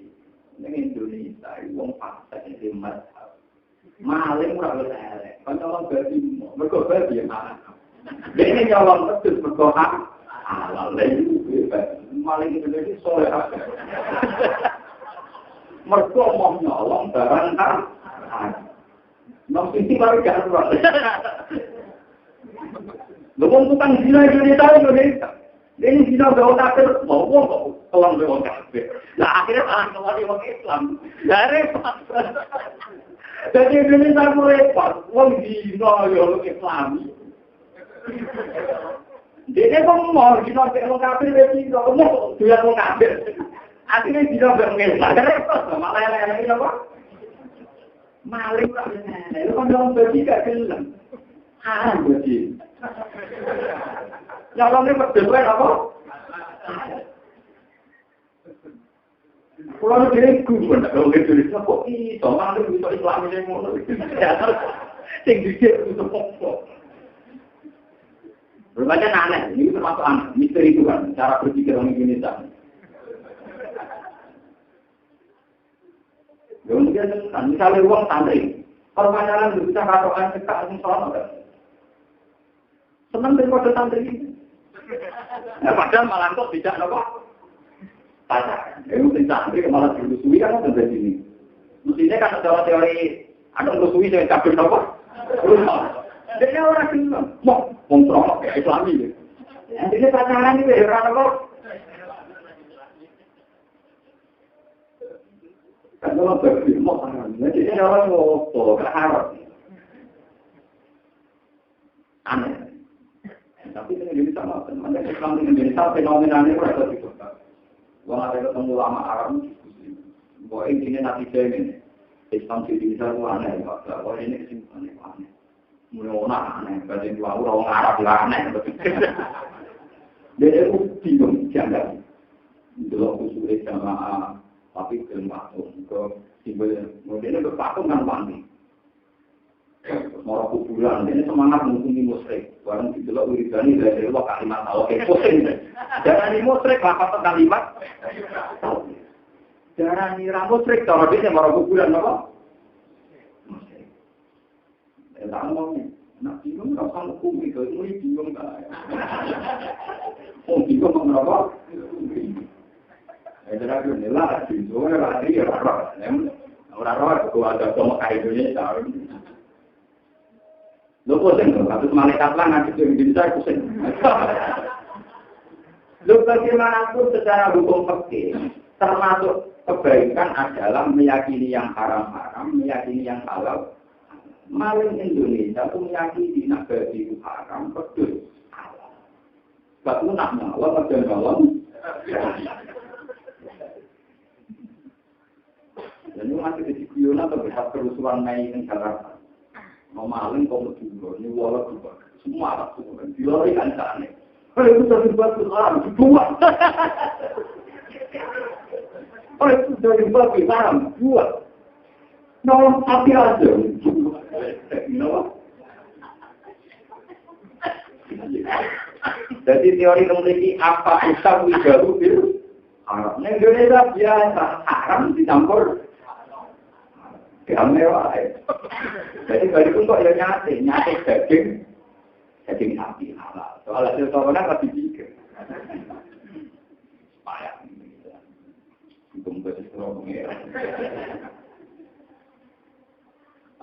Speaker 1: Ini Indonesia, orang paksa jadi mazhab. Maling murah berelek. Kan orang berarti, mereka berarti yang mana? Ini nyolong betul berdoa. halal lagi maling Indonesia soleh mereka mau nyolong barang kan nong sisi baru gak ruang lu tukang zina Indonesia ini zina bawa kafir mau kok kelang bawa kafir nah akhirnya malah kembali orang Islam gak repot jadi Indonesia repot orang zina ya orang Islam dia kok mau zina orang kafir berarti mau dia orang kafir akhirnya zina orang Islam gak repot malah yang apa maling lah itu kan orang berarti gak kelam haram berarti yang orang ini apa? Kalau ada diri guru, kalau ada diri kok ini, orang itu bisa Islam ini mau yang dikir itu pokok. Berbagai aneh, ini termasuk aneh, misteri itu kan, cara berpikir orang Indonesia. Kemudian misalnya uang santri, perpanjangan bisa katokan cekak langsung soal senang daripada santri ini. Nah, padahal malah kok tidak apa? Pacar. Itu santri malah dilusui kan ada di sini. Mestinya kan ada teori ada lusui yang cabut apa? Dia orang Islam, mau kontrol kayak Islami. Jadi pacaran itu ya orang apa? Kan orang berfilm orang. Jadi orang ngopo keharap. Aneh. Tapi ini Indonesia macam Islam di Indonesia fenomenanya berada di kota. Wong ada ketemu lama Arab diskusi. Bahwa intinya nanti ini Islam di Indonesia itu aneh. Bahwa ini kesimpulannya aneh. Mulai aneh. Berarti orang Arab lah aneh. Jadi aku bingung jangan. Dulu usulnya jamaah tapi belum patung. Ke simbolnya modelnya berpatung kan mandi. Mau kuburan, ini semangat menghubungi musyrik. Barang dijelok wiridani dari Allah kalimat Allah. Pusing deh. Jangan di musyrik, apa kalimat? Jangan di musyrik, kalau dia mau kuburan apa? Musyrik. Tak ngomong, nak bingung nggak sama hukum itu bingung nggak? Oh bingung apa? Jadi aku nilai, bingung lagi orang-orang kalau ada sama kayak Indonesia. Lu pusing loh, habis malaikat lah nanti bisa pusing. Lu bagaimanapun secara hukum fikih, termasuk kebaikan adalah meyakini yang haram-haram, meyakini yang halal. Maling Indonesia itu meyakini nabi itu haram, betul. Sebab itu nak nyalon, ada nyalon. Dan itu masih di Guyana terlihat kerusuhan Mei di Jakarta. Maling kau dulu, ini walau juga semua anak semua dilari kan aneh. Kalau itu sudah dibuat haram, dibuat. Kalau itu sudah dibuat haram, dibuat. Nolong api aja, jadi teori memiliki apa usah wijaru bil haram. Indonesia biasa haram dicampur. Mewah. Jadi bagi pun kok ya nyate daging sapi halal. Soal hasil corona pasti pikir. Payah. Tunggu sesuatu ya.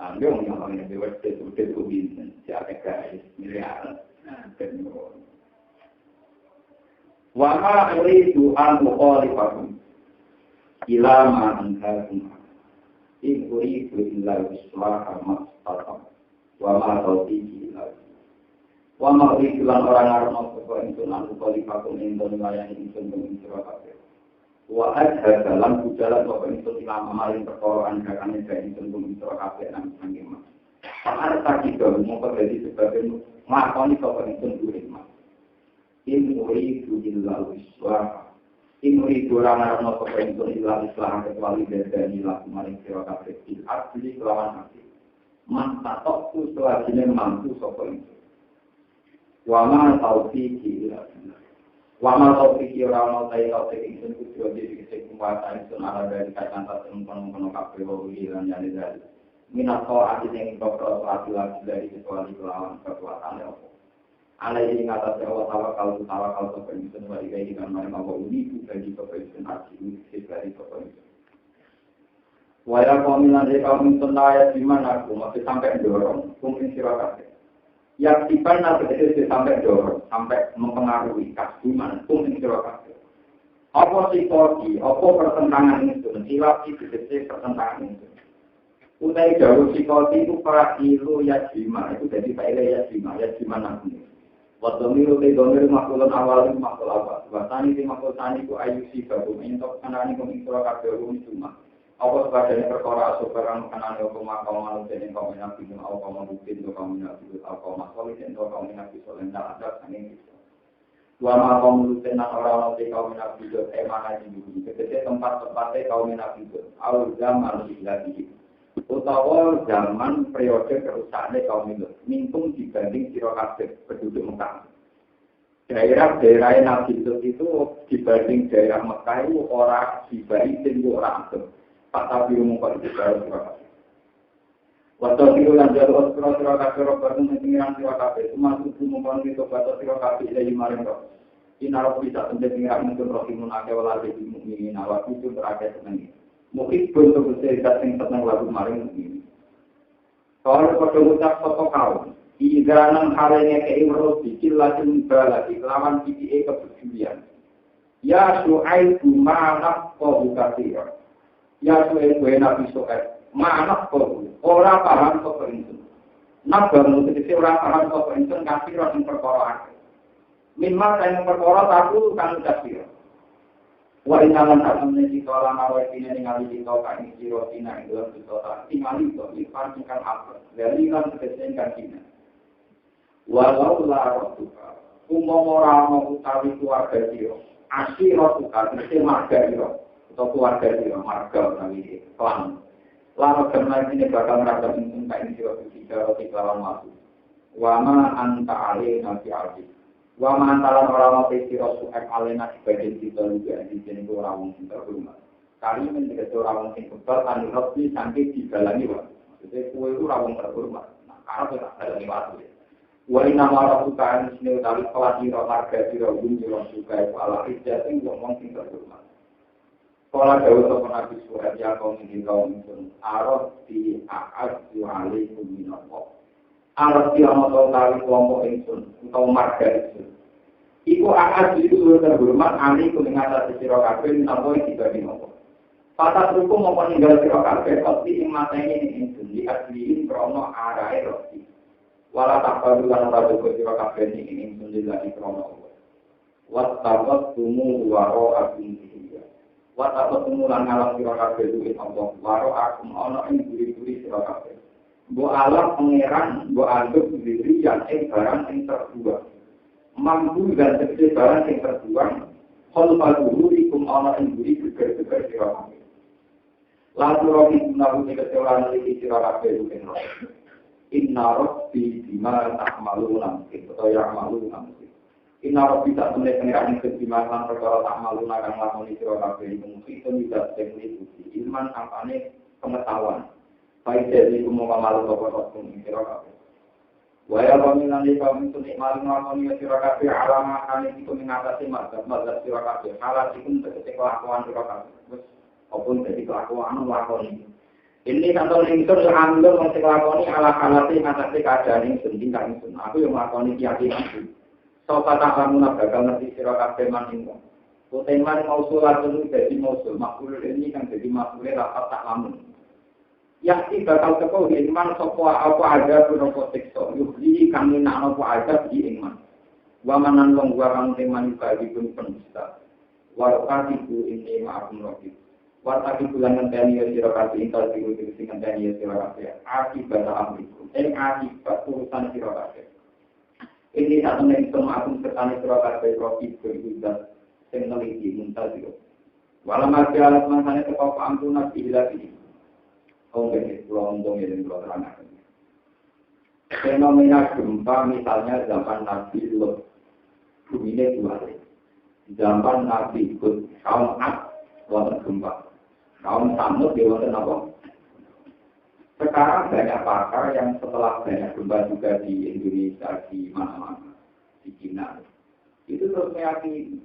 Speaker 1: Anda orang yang dewasa sudah ubin siapa guys miliar. Wahai uridu an mukhalifakum ila ma anhakum in uridu illa islah mastata wa ma tawfiqi illa wa ma uridu lan orang arno sapa ingsun an mukhalifakum ing dalem ingsun ing sira kabeh wa hadha dalam bujalan sapa ingsun ilama maring perkara andakane gawe ingsun ing sira kabeh nang sangema ana tak iki mongko dadi sebabnya makoni sapa ingsun duwe mak in uridu illa islah in uridu rana rana kepentur ilah islah kecuali dari ilah kemarin sewa kabeh asli kelawan hati mantatok tu selajine mampu sapa itu wa ma taufiqi ila wa ma taufiqi ora ana ta'i taufik ingsun kudu dadi kekuatan ingsun ala dari kata temen-temen kabeh wali lan jane dari minato ati sing kok ati lagi dari kecuali kelawan kekuatan apa Alaihi ngatasi Allah tawakal kepenisen wa ilaihi kan maring Allah uniku bagi kepenisen arjiu sekali kepenisen. Waya kominan kaum senaya di mana aku masih sampai dorong mungkin silakan. Yang tiban nanti sampai dorong sampai mempengaruhi kasuman mungkin silakan. Apa psikologi, apa pertentangan itu, silap itu pertentangan itu. Utai jauh psikologi itu prakilu yajima, itu jadi faile yajima nanti. Waktu milu te domir makulun awal itu makul apa? Watani te makul tani ku ayu si baru mentok kanani komikro kabel cuma. Apa sebagainya perkara asuperan kanani aku makau malu jadi kau menapi pun aku mau bukti itu kau menapi itu aku makau itu kau menapi soalnya ada angin itu. Dua makau malu tenang orang nanti kau menapi itu mana jadi ketika tempat-tempatnya kau menapi itu awal zaman lagi. Utawa zaman periode kerusakannya kaum itu mintung dibanding sirokabeh penduduk Mekah. Daerah Nabi itu dibanding daerah Mekah itu orang dibai dan orang asem. Pak Tabi umum itu baru sirokabeh. Waktu itu lanjut sirokabeh rokaru mentinggiran sirokabeh itu masuk umum itu batas sirokabeh dari maring roh. Inarok bisa mentinggiran mungkin rohimun akewala di mukminin awak itu berakhir senang. Mungkin bentuk cerita yang tentang lagu maring ini. Kalau pada ucap foto kaum, idranan halnya ke Imrosi, cilatin baladi, lawan PTA kepedulian. Ya Su'aib ma'anak kau kasir. Ya Su'aib Nabi Su'aib ma'anak kau. Orang paham kau perinsun. Nabar nutrisi orang paham kau perinsun kasir yang perkara. Mimma yang perkara aku kan kasir. Wa inalan alamnya di kolam awal ini ningali di kolam ini rotina itu dalam kita tingali itu dipastikan apa dari kan kesenkan kita. Walau larut suka, orang utawi keluarga dia, asyirah suka mesti marga dia atau keluarga dia marga nabi klan. Lalu karena ini bakal merasa mungkin kain sirah roti kalam masuk. Wama anta ale nabi alif. Wa mantalan orang mati sira suek alena sebagian kita juga di sini orang yang terhormat. Kali menjadi orang yang kebal anu roti sampai digalani wae. Maksudnya kue itu orang terhormat. Nah, karena tidak ada waktu. Wa inna ma rabbuka sini utawi kelati harga sira bunyi suka ala ijat ing wong sing terhormat. Kala dawuh sapa Nabi Suhaib ya kaum ing kaum arad di a'ad alaikum minallah. Arti ana tali kelompok ingsun utawa marga ingsun. Iku akad itu terhormat ali kuning atas sira kabeh napa dibanding apa. Patat hukum apa ninggal sira kabeh pasti ing matene ingsun di asliin krono arae roti. Wala takbaru lan ora duwe sira kabeh ing ingsun dilani krono apa. Wat tawat tumu waro agung iki. Wat tawat tumu lan ngalah sira kabeh duwe apa waro agung ana ing duri-duri sira kabeh. Bu alam pangeran, bu anggap diri yang barang yang terbuang. Mampu dan terjadi barang yang terbuang. Kalau paduhu ikum ana yang diri geger-geger sirakabe. Lalu rohi gunahu dikesewaran lagi sirakabe bukan roh. Inna robbi bima ta'malu namsik. Atau ya'malu namsik. Inna robbi tak temen pangeran yang kebimakan perkara ta'malu nakang lakoni sirakabe. Mungkin itu tidak teknik bukti. Ilman apane pengetahuan. Baik jadi umum malu toko-toko ini sirakabe. Waya paminan di kaum itu nikmalu ngakoni sirakabe alama kami itu mengatasi mazhab sirakabe. Halat itu menjadi kelakuan sirakabe. Apapun jadi kelakuan lakoni. Ini contoh lingsur yang ambil masih lakoni ala-alati mengatasi keadaan yang sendiri kan. Aku yang lakoni keyakinan itu. Sobat tak kamu bakal ngerti sirakabe maningmu. Kuteman mausulat itu jadi mausul. Makhluk ini kan jadi makhluk rapat tak lamun. Yakti bakal teko iman sapa apa ada punapa siksa yuhi kami nak apa ada di iman wa manan wong wa kang teman bagi pun penista wa katiku ini ma'akum rabbi wa katiku lan ngenteni sira kabeh intal diku sing ngenteni sira kabeh akibat amriku akibat urusan sira kabeh ini sak temen aku sertane sira kabeh rabbi kuwi sing neliti muntal diku wala mati alat mangane teko ampun nabi ilahi. Mungkin pulau untung yang pulau terangkan. Fenomena gempa misalnya zaman Nabi Lut, bumi ini dua. Zaman Nabi Hud, kaum Ad, wonten gempa. Kaum Samud, wonten apa? Sekarang banyak pakar yang setelah banyak gempa juga di Indonesia di mana-mana. di Cina. Itu terus meyakini.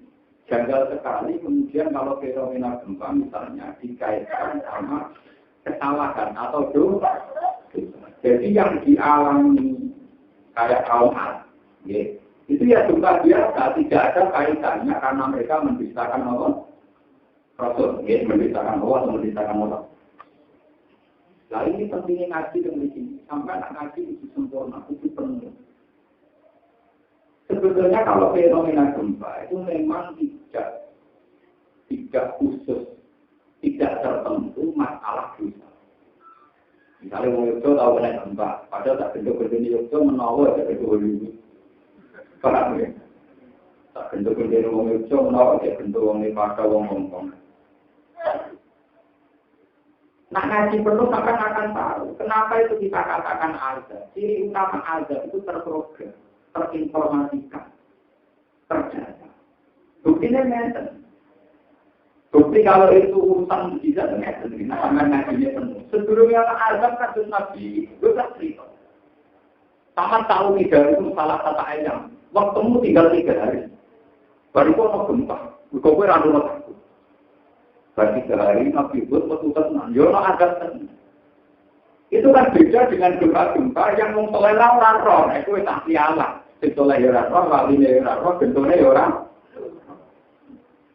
Speaker 1: Janggal sekali kemudian kalau fenomena gempa misalnya dikaitkan sama kesalahan atau dosa. Jadi yang dialami kayak kaum Ad, ya, itu ya gempa biasa, tidak ada kaitannya karena mereka mendustakan Allah, Rasul, ya, mendustakan Allah atau mendustakan Allah. Nah ini pentingnya ngaji dan begini, sampai anak ngaji itu sempurna, itu penuh. Sebetulnya kalau fenomena gempa itu memang tidak khusus, tidak tertentu masalah dosa. Misalnya orang Yogyo tahu kena gempa, padahal tak bentuk-bentuk Yogyo menawar dari dulu. Paham ya? Tak bentuk-bentuk orang Yogyo menawar dari bentuk orang Pada, orang Hongkong. Nah, ngaji penuh akan tahu kenapa itu kita katakan azab. Ciri utama azab itu terprogram, terinformasikan, terdata. Buktinya meten. Bukti kalau itu urusan bisa meten, nama ngajinya penuh. Sebelumnya azab kasus Nabi itu cerita. Sama tahu tidak itu salah kata ayam. Waktumu tinggal 3 hari. Baru kau mau gempa, kau berandu takut. Bagi sehari Nabi buat petugas Yono ada itu kan beda dengan gempa-gempa yang mengtoleran orang-orang itu tak sialah ditoleran orang wali orang bentuknya orang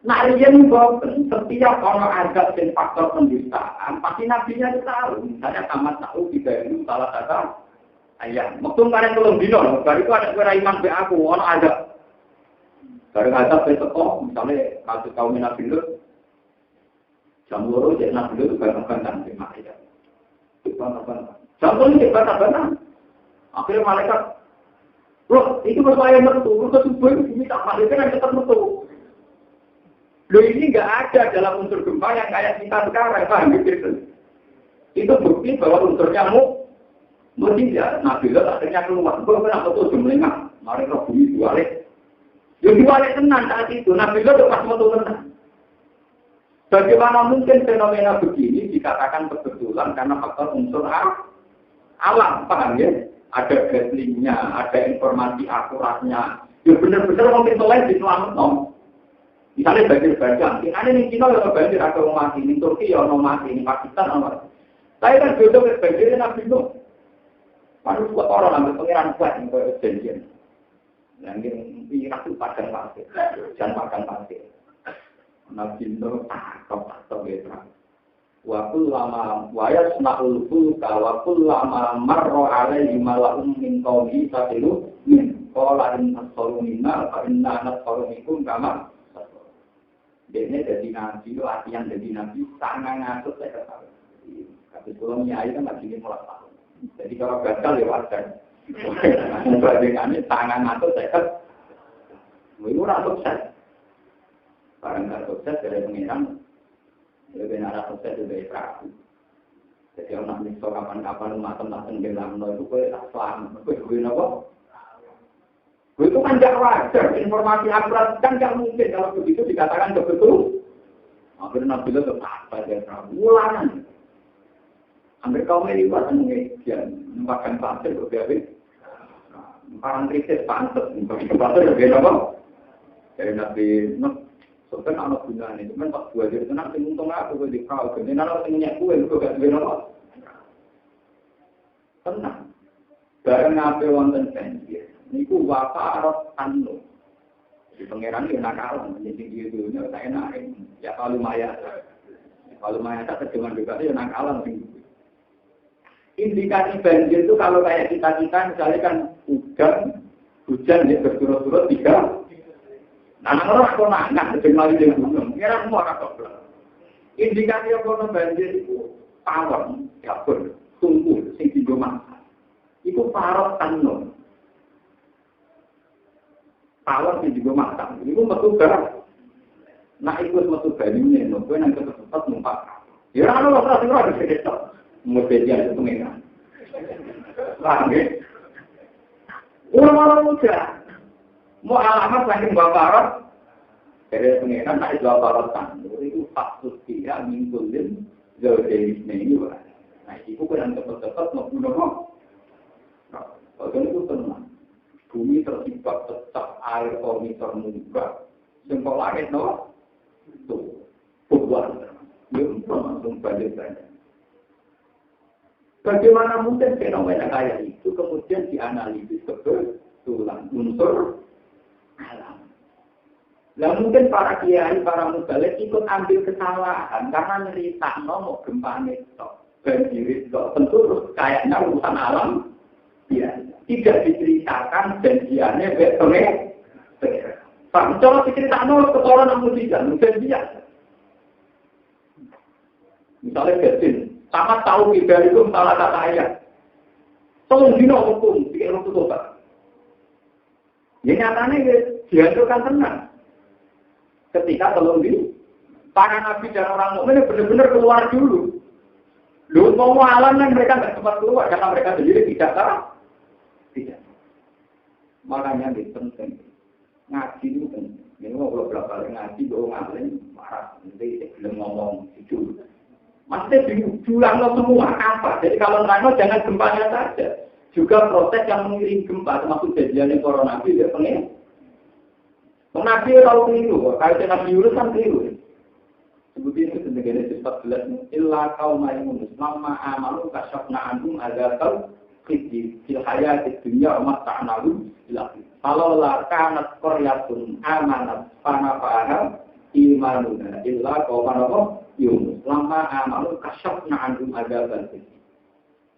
Speaker 1: nah riyen boten setiap orang ada faktor pendustaan pasti nabinya itu tahu misalnya tamat tahu tidak itu salah kata ayam waktu kemarin belum dino baru itu ada kira iman be aku orang ada baru ada besok misalnya kasus kaum Nabi Lut jam 2 jadi Nabi itu bantah-bantah di Makkah. Bantah-bantah. Jam 2 ini bantah-bantah. Akhirnya malaikat, loh, itu bersuaya mertu. Mertu subuh itu diminta. Malaikat yang tetap mertu. Loh ini nggak ada dalam unsur gempa yang kayak kita sekarang. Paham gitu? Itu bukti bahwa unsurnya tidak. Nabi itu akhirnya keluar. Gue pernah betul jumlahnya. Mari ke bumi diwalik. Ya diwalik tenang saat itu. Nabi itu pas metu tenang. Bagaimana mungkin fenomena begini dikatakan kebetulan karena faktor unsur alam, paham ya? Ada gaslingnya, ada informasi akuratnya. Ya benar-benar mungkin lain diselamat, Misalnya banjir bandang, ada di Cina ada banjir ada orang mati, di Turki ya orang mati, di Pakistan orang mati. Saya kan jodoh ke banjirnya Nabi Nuh. Manusia buat orang ambil pengiran kuat yang berjanjian. Yang ini itu padang pasir, jangan padang pasir. Nabi Nuh takut betra. Waktu lama wayas naul fulka, waktu lama marro alaihi malaum min kaumi satilu min kola in asolumina, inna nasolumikum kama. Dia jadi nabi, latihan jadi nabi sangat ngasut saya kata. Tapi kalau nyai kan lagi ini mulai tahun. Jadi kalau gagal ya wajar. Bandingannya sangat ngasut saya kata. Itu rasa saya. Barang tak sukses dari pengiran, lebih narah sukses dari perahu. Jadi orang misal kapan-kapan matang-matang di dalam itu gue tak selamat. Gue apa? Gue itu kan tidak wajar. Informasi akurat kan tidak mungkin kalau begitu dikatakan betul. Akhirnya Nabi itu apa dia perahu? Ulangan. Hampir kaum ini buat mengejar, makan pasir berbeda. Parang kritis pantas, pasir berbeda apa? Dari Nabi Nuh. Kan anak gunanya, cuman pas gue jadi tenang, untung aku di kau, jadi nanti punya gue gak bisa apa. Tenang, bareng ngape wonten banjir, niku bapak harus anu, di pangeran dia nakalan, jadi dia dulunya saya naik, ya kalau lumayan tak terjemahan juga dia nakalan. Indikasi banjir itu kalau kayak kita misalnya kan hujan ya berturut-turut 3. Nah, orang kok nak dengan di gunung, kira semua kata. Indikasi apa banjir itu pawon, dapur, tungku, sing digo masak. Iku parot tanun. Pawon sing digo masak. Iku metu garap. Nah, iku metu banyune, kowe nang tetep numpak. Ya ora ora ora seketok. Mesti dia itu pengen. Lagi. Orang muda. Mau alamat lagi bapak Arab, dari pengiran tak jual barotan, itu faktus dia mingguin dari ini juga. Nah itu kan cepat-cepat mau bunuh. Kalau itu tenang, bumi terjebak tetap air komiter munggah. Sengkol langit no, tuh, bubuan, langsung balik saja. Bagaimana mungkin fenomena kayak itu kemudian dianalisis kebetulan unsur alam? Lah mungkin para kiai, para mubalik ikut ambil kesalahan karena cerita mau gempa itu, banjir itu tentu terus kayaknya urusan alam, ya tidak diceritakan janjiannya betulnya. Pak, kalau diceritakan ketorong namun tidak, mungkin biasa. Misalnya Besin, sama tahu tidak itu salah kata ayat. Tolong dino hukum, pikir hukum Pak. Ya nyatanya dihancurkan tenang. Ketika tolong di para nabi dan orang mukmin benar-benar keluar dulu. Lu mau alam kan mereka nggak sempat keluar karena mereka sendiri tidak tahu. Tidak. Makanya ini penting. Ngaji itu penting. Ini mau berapa kali ngaji, baru ngalim marah. Nanti belum ngomong itu. Maksudnya diulang semua apa? Jadi kalau nerangno jangan gempanya saja. Juga proses yang mengiring gempa termasuk kejadian corona itu tidak pengen. Nabi tahu keliru, kayak Nabi Yunus kan keliru. Sebutnya itu Genesis 14. Illa kaum yang lama amalu kasyafna anhum adzabal khizy fil hayatid dunya wa mata'nalu ila akhir. Kalau la kanat qaryatun amanat fana imanuna illa qaum Yunus lama amalu kasyafna anhum adzabal khizy.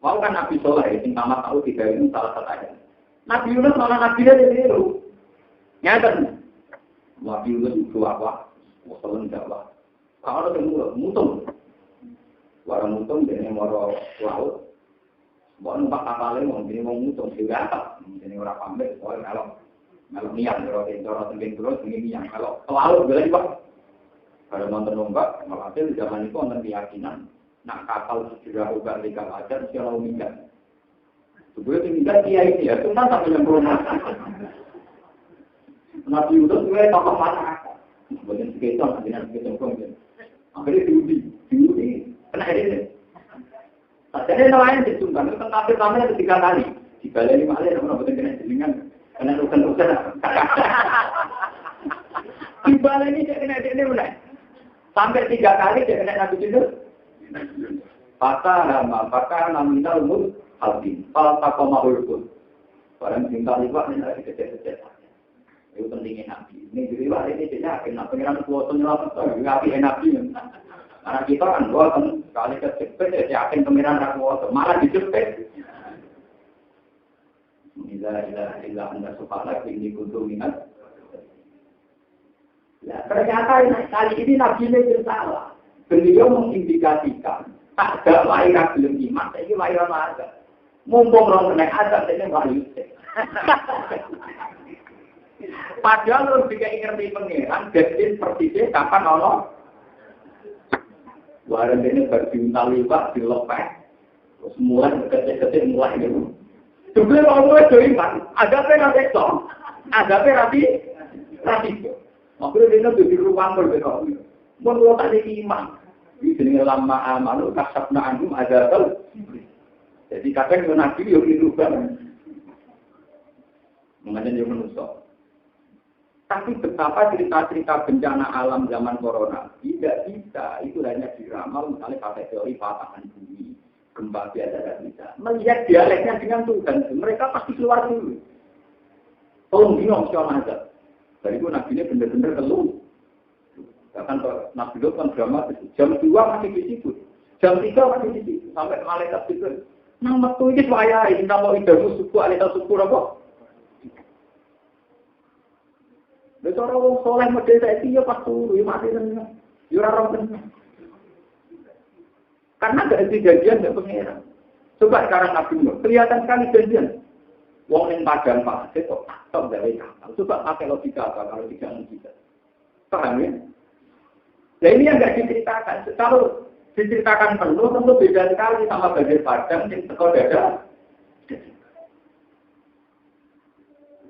Speaker 1: Mau kan Nabi Soleh yang tamat tahu tiga ini salah satunya. Nabi Yunus malah Nabi dia keliru. Nyata. Nabi Yunus itu apa? Wasallam jawab. Kalau ada mutung, warang mutung jadi moro laut. Mau numpak kapalnya mau jadi mau mutung juga apa? Jadi orang pamit soalnya kalau niat orang tengking terus ini yang kalau laut boleh juga. Kalau nonton numpak, malah di zaman itu nonton keyakinan. Nak kapal sudah ubah legal aja, siapa minggat. Sebelum minggat kiai ini ya, cuma tak punya promosi. Nabi Yunus gue tokoh masyarakat. Bagian sekitar, bagian sekitar. Akhirnya diundi, kena ini. Jadi nelayan disumbang, itu tampil tampilnya ketiga kali. Dibalik 5 kali, namun betul kena jelingan, kena urusan. Dibalik ini dia kena ini mulai. Sampai 3 kali dia kena Nabi Yunus. Pakar nominal mul halbin, falta mahulkun. Barang tinggal liwat ini lagi kecil-kecil. Itu pentingnya Nabi. Ini diriwat ini tidak yakin. Pengiran kuasa nyelamat itu yakin Nabi. Karena kita kan kuasa sekali kejepit, yakin pengiran kuasa. Malah dijepit. Ila anda subhanak ini kuntur minat. Ya, ternyata kali ini Nabi ini salah. Beliau mengindikasikan ada lahiran belum iman. Ini lahiran ada. Mumpung orang kena azab ini wahyu. Padahal lu juga ngerti pengeran, jadi persisnya kapan Allah warna ini berdiuntal lipat, dilepeh terus mulai kecil-kecil mulai gitu sebelum Allah itu iman, ada apa rapi makanya dia itu di ruang berbeda menurut tadi iman di sini lama amal, kasabna anjum ada tahu jadi kadang Nabi yang dirubah mengenai yang menusuk. Tapi betapa cerita-cerita bencana alam zaman corona tidak bisa, itu hanya diramal misalnya pakai teori patahan bumi, gempa biasa tidak bisa. Melihat dialeknya dengan Tuhan, mereka pasti keluar dulu. Tolong bingung siapa aja. Dari itu Nabi ini benar-benar keluh. Bahkan Nabi itu kan dramatis. Jam 2 masih di situ, jam 3 masih di situ, sampai malaikat itu. Nama tuh ini saya, ini nama idamu suku, alita suku apa? Cara wong soleh model saiki ya pas turu ya mati tenan. Ya ora tenan. Karena ada janjian dari pengeran. Coba sekarang Nabi Nuh, kelihatan sekali janjian. Wong yang padang pasir kok tak gawe kapal. Coba pakai logika apa kalau tidak logika. Paham ya? Nah ini yang nggak diceritakan. Kalau diceritakan penuh tentu beda sekali sama banjir padang yang teko dada.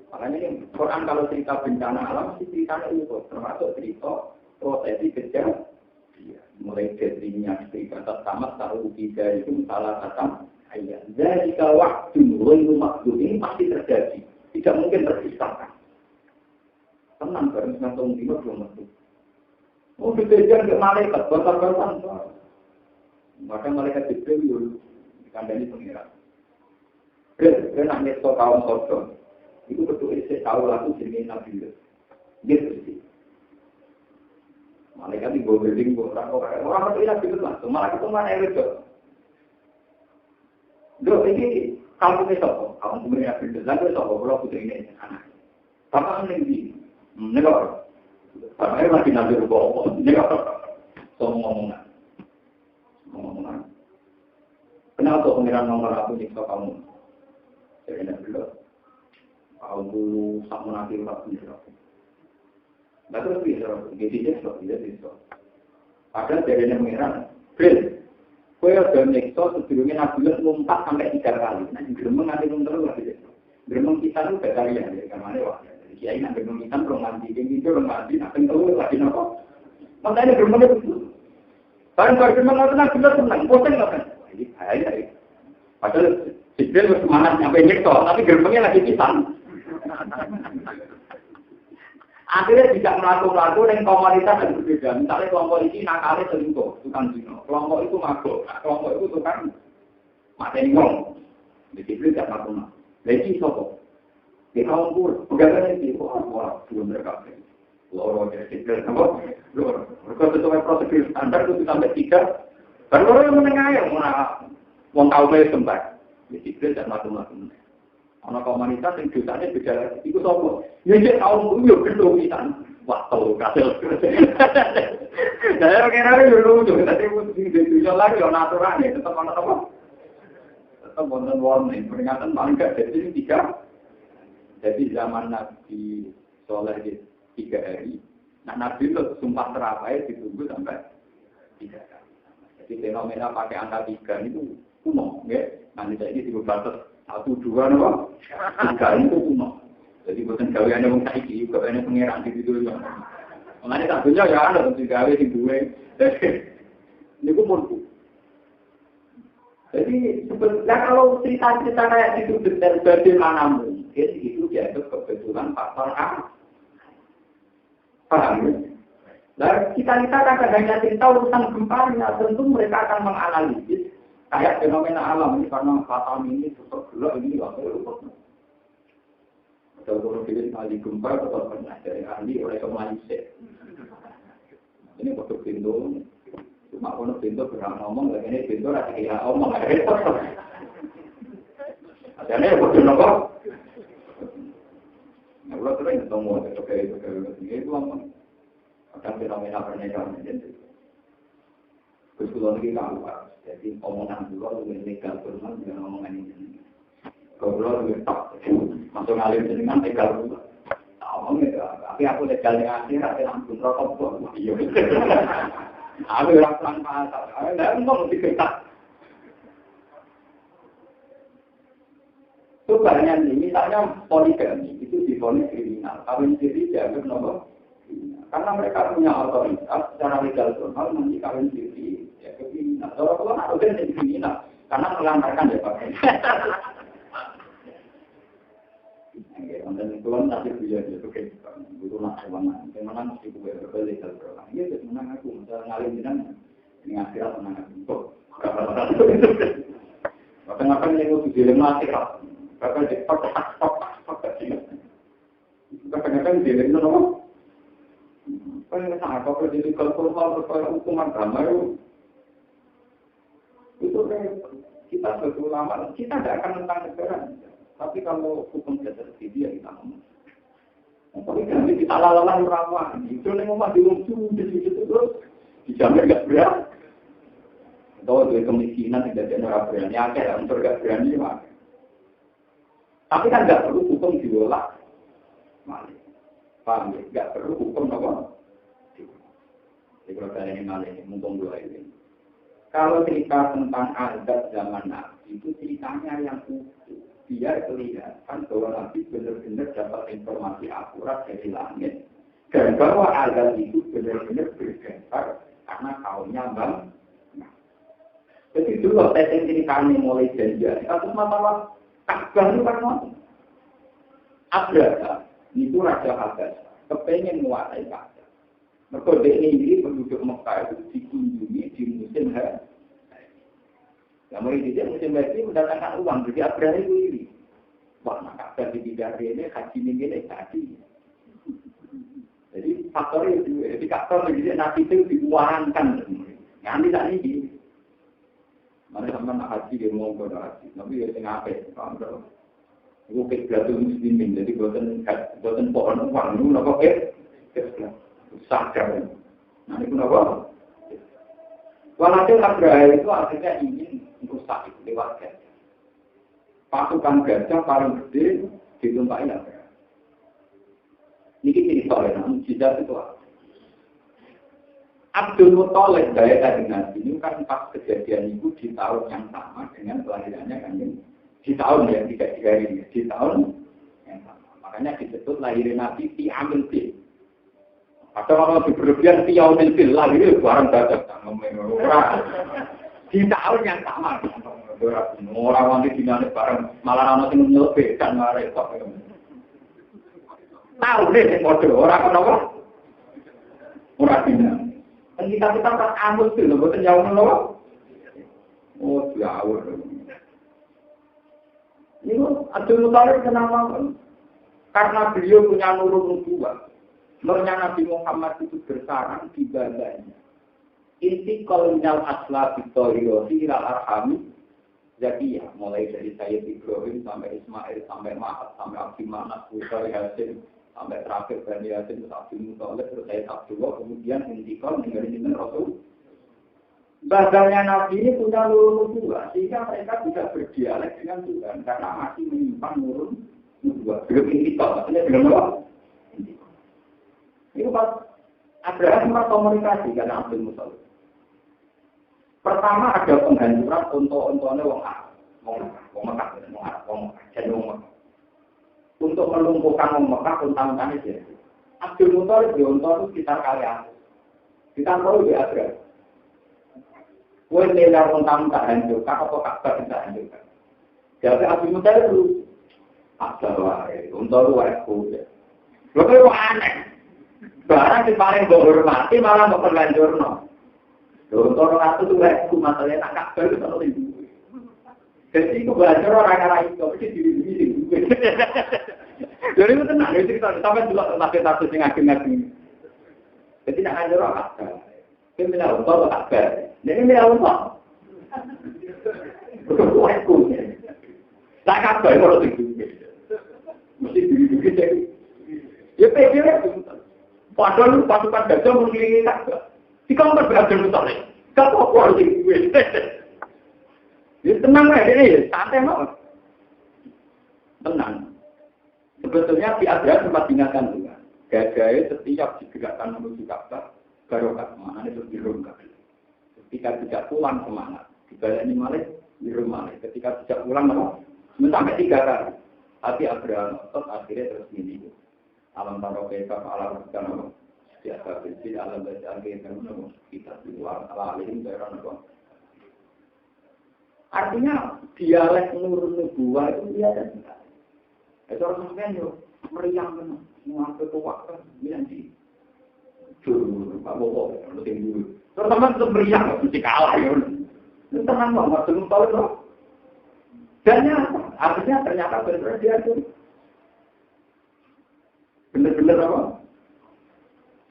Speaker 1: Makanya ini Quran kalau cerita bencana alam mesti ceritanya itu termasuk cerita prosesi kejadian. Mulai dari minyak cerita sama tahu tiga itu salah kata ayat. Jadi kalau waktu mulai makhluk ini pasti terjadi. Tidak tidak mungkin terpisahkan. Tenang, bareng ngantung dino belum tentu. Oh, dijajan ke malaikat, bantar-bantar. Maka malaikat Jibril dulu dikandani pengiran. Dia nangis ke kaum Sodom. Itu betul saya tahu lagu jenis Nabi. Dia bersih. Malaikat di bawah building, orang itu Nabi itu langsung. Malah ketemu mana yang itu. Loh, ini kamu ini sopo. Kamu kemudian Nabi itu. Lalu sopo, kalau putri ini anak. Bapak ini negara. Bapak ini lagi Nabi Rubawa. Negara. Ngomong-ngomongan. Kenapa pengiran nomor aku nyiksa kamu? Jadi Nabi itu. Kau dulu sama nanti waktu itu. Nah terus bisa, bisa. Padahal dari yang mengira, Bril, kau ada nekso sebelumnya Nabi lompat sampai 3 kali. Nah, geremeng nanti belum terus lagi. Geremeng kita itu beda ya, dari kemana wah. Jadi kiai nak geremeng kita belum mandi, ini belum mandi, nak terus lagi nopo. Makanya geremeng itu. Barang geremeng itu nak kita senang, bosan nggak kan? Ini bahaya ya. Padahal Jibril semangat nyampe nekso, tapi geremengnya lagi pisang. Akhirnya tidak melaku-laku dengan komunitas yang berbeda. Misalnya kelompok ini nakalnya selingkuh, tukang zina. Kelompok itu mabuk, kelompok itu tukang mateni wong. Jadi itu tidak melaku-laku. Lagi sopo. Di kaum pur, pegawai ini, wah, belum mereka. Loro jadi Jibril, apa? Loro. Mereka sesuai prosedur standar itu sampai 3. Baru orang yang menengah yang mau tahu mereka sempat. Jadi Jibril tidak melaku-laku. Anak komunitas yang dosanya beda lagi. Itu sopo. Ya dia tahu itu gendong kita. Wah, tahu kasil. Saya kira itu lucu. Tapi itu lagi orang aturan ya. Tetap apa? Tetap wonten warning. Peringatan paling gak jadi 3. Jadi zaman Nabi Soleh 3 hari. Nah Nabi itu sumpah terapai ditunggu sampai 3 kali. Jadi fenomena pakai angka 3 itu kuno. Nanti jadi batas 1, 2, 3 itu kuno. Jadi bukan gaweannya wong saiki, gaweannya pangeran di situ. Mengenai tak punya ya ada tentu gawe sing duwe. Niku murku. Jadi sebenarnya kalau cerita-cerita kayak itu dari mana mungkin itu dianggap kebetulan faktor A. Paham ya? Nah, kita akan hanya cerita urusan gempanya, tentu mereka akan menganalisis kayak fenomena alam ini karena fatal ini tetap gelap ini waktu itu. Kalau kita ahli gempa tetap pernah dari ahli oleh Malaysia. Ini waktu pintu, cuma kalau pintu berang ngomong, lagi ini pintu rasa kira omong ada repot. Adanya waktu nopo. Nah, kalau sering ketemu itu ngomong. Kadang fenomena pernikahan jadi. Terus kalau lagi kalah. Jadi omongan dulu lebih legal firman dengan omongan ini. Kalau lebih tak masuk ngalim dengan legal dulu. Omongnya, tapi aku legalnya akhirat langsung rokok tuh. Aku orang pelan pasar, aku mau lebih ketat. Itu banyak nih, misalnya poligami itu divonis kriminal, kawin siri dianggap nomor. Karena mereka punya otoritas secara legal formal nanti kawin siri. Kriminal. Kalau harus jadi kriminal, karena melantarkan ya Pak. Dan itu kan nasib dia oke. Itu nasib mana? Memang mesti gue berbalik kalau orang. Iya, jadi menang aku. Misalnya ngalim jenang, ini akhirat menang aku. Kadang-kadang yang itu dilem akhirat. Kadang kadang dilem itu apa? Kan apa jadi kalau hukuman agama itu kita sebagai ulama kita tidak akan tentang negara, tapi kalau hukum tidak terjadi ya kita ngomong. Poligami kita lalang rawan, itu yang mau dilucu di situ terus dijamin nggak berani. Atau dari kemiskinan tidak ada orang berani, akhirnya untuk nggak berani mah. Tapi kan nggak perlu hukum diolah, malah paham ya? Nggak perlu hukum apa? Jadi kalau kalian ini malah mumpung dua ini. Kalau cerita tentang adat zaman Nabi itu ceritanya yang utuh, biar kelihatan bahwa Nabi benar-benar dapat informasi akurat dari langit dan bahwa adat itu benar-benar berdasar karena kaumnya bang. Jadi dulu setting ceritanya mulai janjian, kasus masalah Ka'bah itu kan Abraha niku raja Habasah kepengen menguasai Ka'bah. Mergo ini penduduk Mekah itu dikunjungi di musim haji. Ya mulai dia musim haji mendatangkan uang, jadi Abraha itu iri. Wah, Ka'bah di bidang ini haji ini tadi. Jadi faktor itu, jadi faktor jadi nabi itu diuangkan. Nanti tak ini. Mana sama nak haji dia mau ke haji, tapi ya tengah apa? Kalau itu kegiatan muslimin, jadi buatan pohon uang itu nak pakai sadar. Nah itu apa? Walhasil Abraha itu akhirnya ingin merusak itu lewat gajah. Pasukan gajah paling gede ditumpahin Abraha. Ini cerita ya, mujizat itu apa? Abdul Muthalib dari Nabi ini kan pas kejadian itu di tahun yang sama dengan kelahirannya kan di tahun yang tidak digari di tahun yang sama. Makanya disebut lahirin Nabi di Amil Fil. Ada orang berlebihan di Amil Fil lahir barang dadak di tahun yang sama. Orang wanita dinane bareng malah ana sing nyelebet kan repot. Tahu deh model orang kenapa? Orang dinane. Dan kita tak ambil itu, bukan jauh menolak. Oh, jauh. Ini Abdul Muthalib kenapa? Karena beliau punya nurul nubuwah. Nurnya Nabi Muhammad itu bersarang di badannya. Inti kolonial asla Bitohiyohi ilal arhami Zakiyah. Mulai dari Sayyid Ibrahim sampai Ismail, sampai Mahat, sampai Abdi Manat, Bukhari Hasim. Sampai terakhir Bani Yasin, terus Abdul Muthalib, terus Sayyid Abdullah, kemudian intikal meninggalkan Rasul. Badannya Nabi ini punya nurul nubuwah, sehingga mereka bisa berdialek dengan Tuhan, karena masih menyimpan nurul nubuwah. Belum intikal, maksudnya belum apa? Itu pas Abraham sempat komunikasi dengan Abdul Muthalib. Pertama ada penghancuran untuk-untuknya wong Arab, wong Mekah. Untuk melumpuhkan orang Mekah untang-untangnya dia. Abdul Muthalib di unta itu sekitar kalian. Kita tahu di Abraha. Kue nilai untang tak hancurkan atau Ka'bah tidak hancurkan. Jadi Abdul Muthalib itu Abdullah, unta itu wajib. Lalu itu aneh. Barang yang paling dihormati malah mau perlanjurno. Unta orang itu wajib masalahnya tak Ka'bah itu kalau itu. Jadi itu belajar orang-orang itu, tapi diri-diri. Jadi itu tenang, itu kita sampai juga takut-takut yang ageng-ageng. Jadi nak ngajar orang Ka'bah. Dia bilang unta atau Ka'bah. Dia bilang unta. Berkuatku. Tak Ka'bah itu kalau itu. Mesti diri-diri. Ya pede itu. Padahal pasukan gajah mengelilingi Ka'bah. Jika orang beragam Muthalib, kau apa itu? Ya tenang aja ini, santai no. Tenang. Sebetulnya di Abraha sempat diingatkan juga. Gajah setiap digerakkan menuju Ka'bah, barokah mana itu dirungkap. Ketika tidak pulang semangat, dibalani malah dirumah. Ketika tidak pulang sampai 3 kali. Tapi Abraha ngotot akhirnya terus ini. Alam taroke kaf alam kan biasa kecil alam baca agama kita di luar alim daerah nopo. Artinya dialek nurul nubuwah itu dia ada. Itu orang sampean yo meriang men, ngapa tua kan nanti. Tuh, Pak Bobo, penting dulu. Terus sampean tetap meriang mesti kalah yo. Tenang banget, belum tahu loh. Dan artinya ternyata benar dia itu benar-benar apa?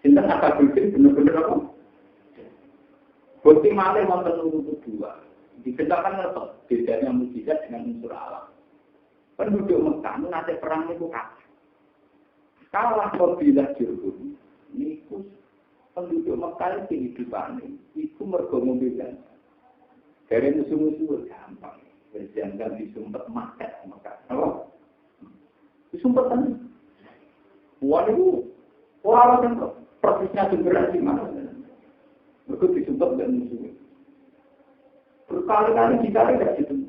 Speaker 1: Sinten akal bukti benar-benar apa? Bukti malih wonten nurul nubuwah. Dikenalkan ngerti bedanya mukjizat dengan unsur alam. Penduduk Mekah nanti perang itu kalah kabilah Jurhum. Niku penduduk Mekah kehidupan itu mergo mobilan. Dari musuh-musuh gampang. Berjangan disumpet market Mekah. Apa? Disumpet kan? Waduh, orang yang persisnya sumbernya di mana? Mergo disumpet dan musuh. Berkali-kali kita tidak gitu.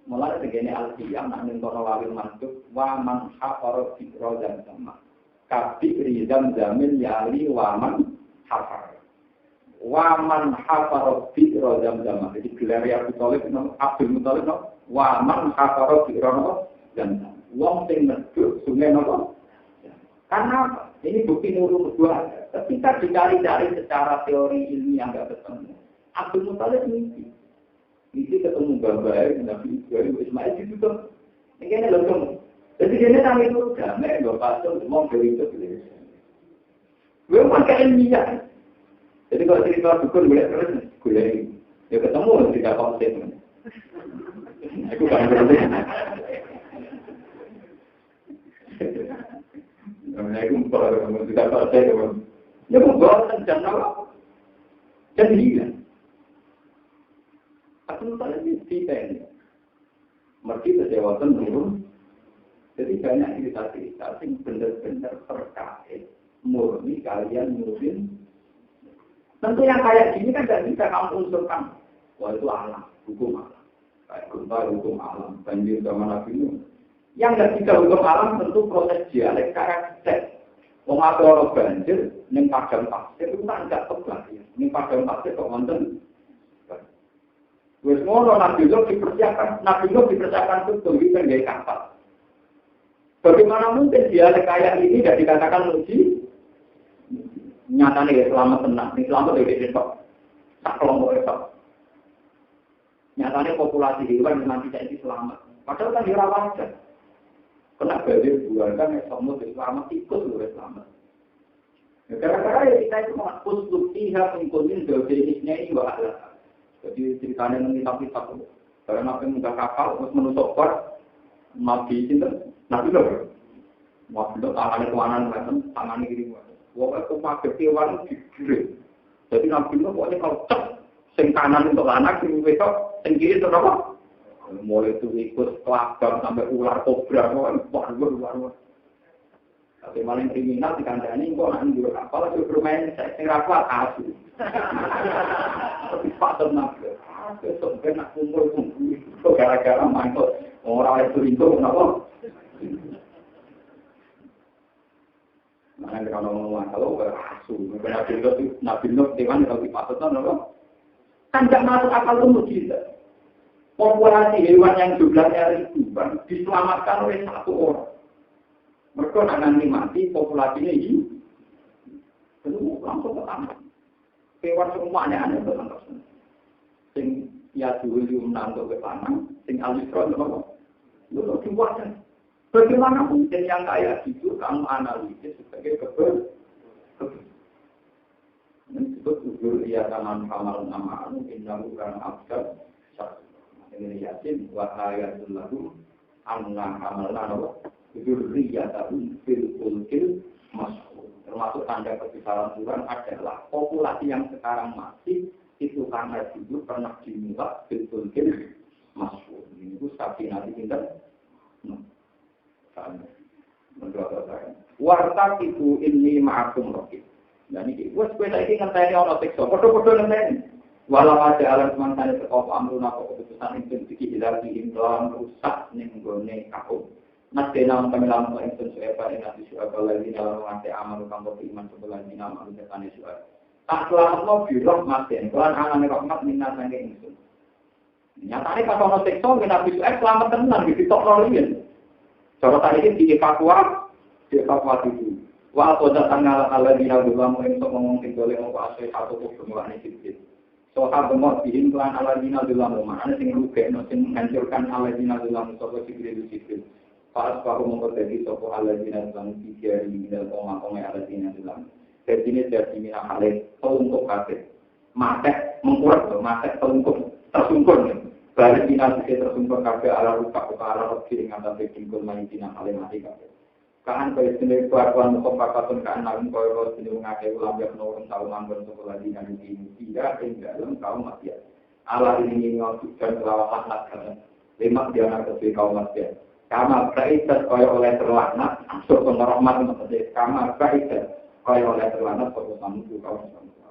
Speaker 1: Mulai begini al-qiyam, namun para wali mantuk, wa man hafar fikro dan sama. Kabik rizam zamil yali wa man hafar. Wa man hafar fikro dan sama. Jadi gelar Abdul Muthalib, wa man hafar fikro dan sama. Wong sing medhuk sungai nopo? Karena apa? Ini bukti nurul kedua. Ketika dicari-cari secara teori ilmiah nggak ketemu. Abdul Muthalib mimpi. Mimpi ketemu Bapak Nabi Ibrahim Ismail itu tuh. Ini loh. Jadi dia tanya itu damai Bapak tuh mau beri itu. Gue pakai ilmiah. Jadi kalau cerita dukun boleh terus boleh. Ya ketemu tidak konsep. Aku kan berarti. Aku baru tidak konsep. Ya bukan jam apa? Jadi dia. Aku tanya di sini. Mereka kejawatan dulu. Jadi banyak cerita-cerita yang benar-benar terkait murni kalian mungkin. Tentu yang kayak gini kan tidak bisa kamu unsurkan. Wah itu alam, hukum alam. Kayak gempa hukum alam, banjir zaman Nabi Nuh. Yang tidak bisa hukum alam tentu proses dialek karakter. Wong ada banjir, ning padang pasir itu kan tidak tebak. Ning padang pasir kok wonten. Wes ngono Nabi Nuh dipersiapkan betul iki kan kapal. Bagaimana mungkin dialek kayak ini tidak dikatakan uji? Nyatanya ya selamat tenang, ini selamat dari besok. Tak kelompok besok. Nyatanya populasi hewan nanti jadi selamat. Padahal kan dirawat saja. Kena banjir bulan kan semua selamat ikut juga selamat. Gara-gara ya kita itu mengakus buktiha pengikutin jenisnya ini bahaya. Jadi ceritanya nanti tapi karena apa muka kapal terus menusuk kor nabi itu nabi loh. Waktu itu tangannya kewanan tangannya gini. Wah, aku pakai kewan digigit. Jadi nabi itu pokoknya kalau cek, sing kanan untuk anak, sing besok, sing kiri untuk apa? Mulai itu ikut kelabang sampai ular kobra, luar. Tapi maling kriminal dikandani, kok nanti juga kapal, itu bermain sing rapal asu. Tapi patut nabi. Besok kan nak kumpul-kumpul, itu gara-gara mantul. Orang itu kenapa? Nah, kalau ngomong kalau berasu, Nabi Nuh dengan kalau dipatutkan apa? Kan tidak masuk akal itu mujizat. Populasi hewan yang jumlahnya ribuan diselamatkan oleh satu orang. Mereka nanti mati populasinya ini, itu langsung ketangkap. Hewan semuanya ada ketangkap. Sing ya dulu menantu ke tanah, sing alisron apa? Itu dibuatnya. Bagaimana mungkin yang kayak gitu kamu analisis sebagai kebel? Ini disebut ujur ia kaman kamal nama mungkin bukan abjad. Ini yakin wahayatul lagu anna kamal nama ujur ia tahun fil masuk. Termasuk tanda kebesaran Tuhan adalah populasi yang sekarang masih itu karena dulu pernah dimulai fil masuk. Ini itu sapi nanti kita. Warta itu ini ma'akum rohim. Dan ini, wes beda ini ngenteni orang siksa. Kodoh-kodoh ngenteni. Walau ada alam semangkanya sekop amruna kok keputusan insun sikit lagi implan rusak nenggone kaum. Nasdena kami lamu insun suepa inati suepa lagi dalam ngasih amal kampung iman sebelah dina malu setane suepa. Tak selamat lo biroh masin. Kelan angan rahmat minat sange insun. Nyatanya pas orang siksa minat suepa selamat tenang di tok lorian. Cara tadi ini dievakuasi dulu. Wah, kalau datang ala dina dulu untuk ngomong boleh mau asli satu pertemuan ini sedikit. Soal bengok bihin kelan ala dina dulu mana sing rugi, sing menghancurkan ala dina dulu sopo sikil. Pas baru memperbaiki sopo ala dina dulu tiga di dalam koma ala dina dulu. Dari sini jadi mina halik untuk kafe. Mate mengkurang, mate untuk tersungkur. Balik dina sikit tersumber kafe ala rupa ala roki dengan tanda tinggal main dina kali mati kafe. Kaan kau sendiri keluarga mengkompakkan kaan namun kau harus sendiri mengakai ulang yang menurun tahun anggun sekolah dina di tidak dalam kaum masyarakat. Ala ini ngawujudkan kelawat laknat kalian. Lima dia nak kesih kaum masyarakat. Kama berikat kau oleh terlaknat, masuk ke rahmat maksudnya. Kama berikat kau oleh terlaknat, kau tamu kaum masyarakat.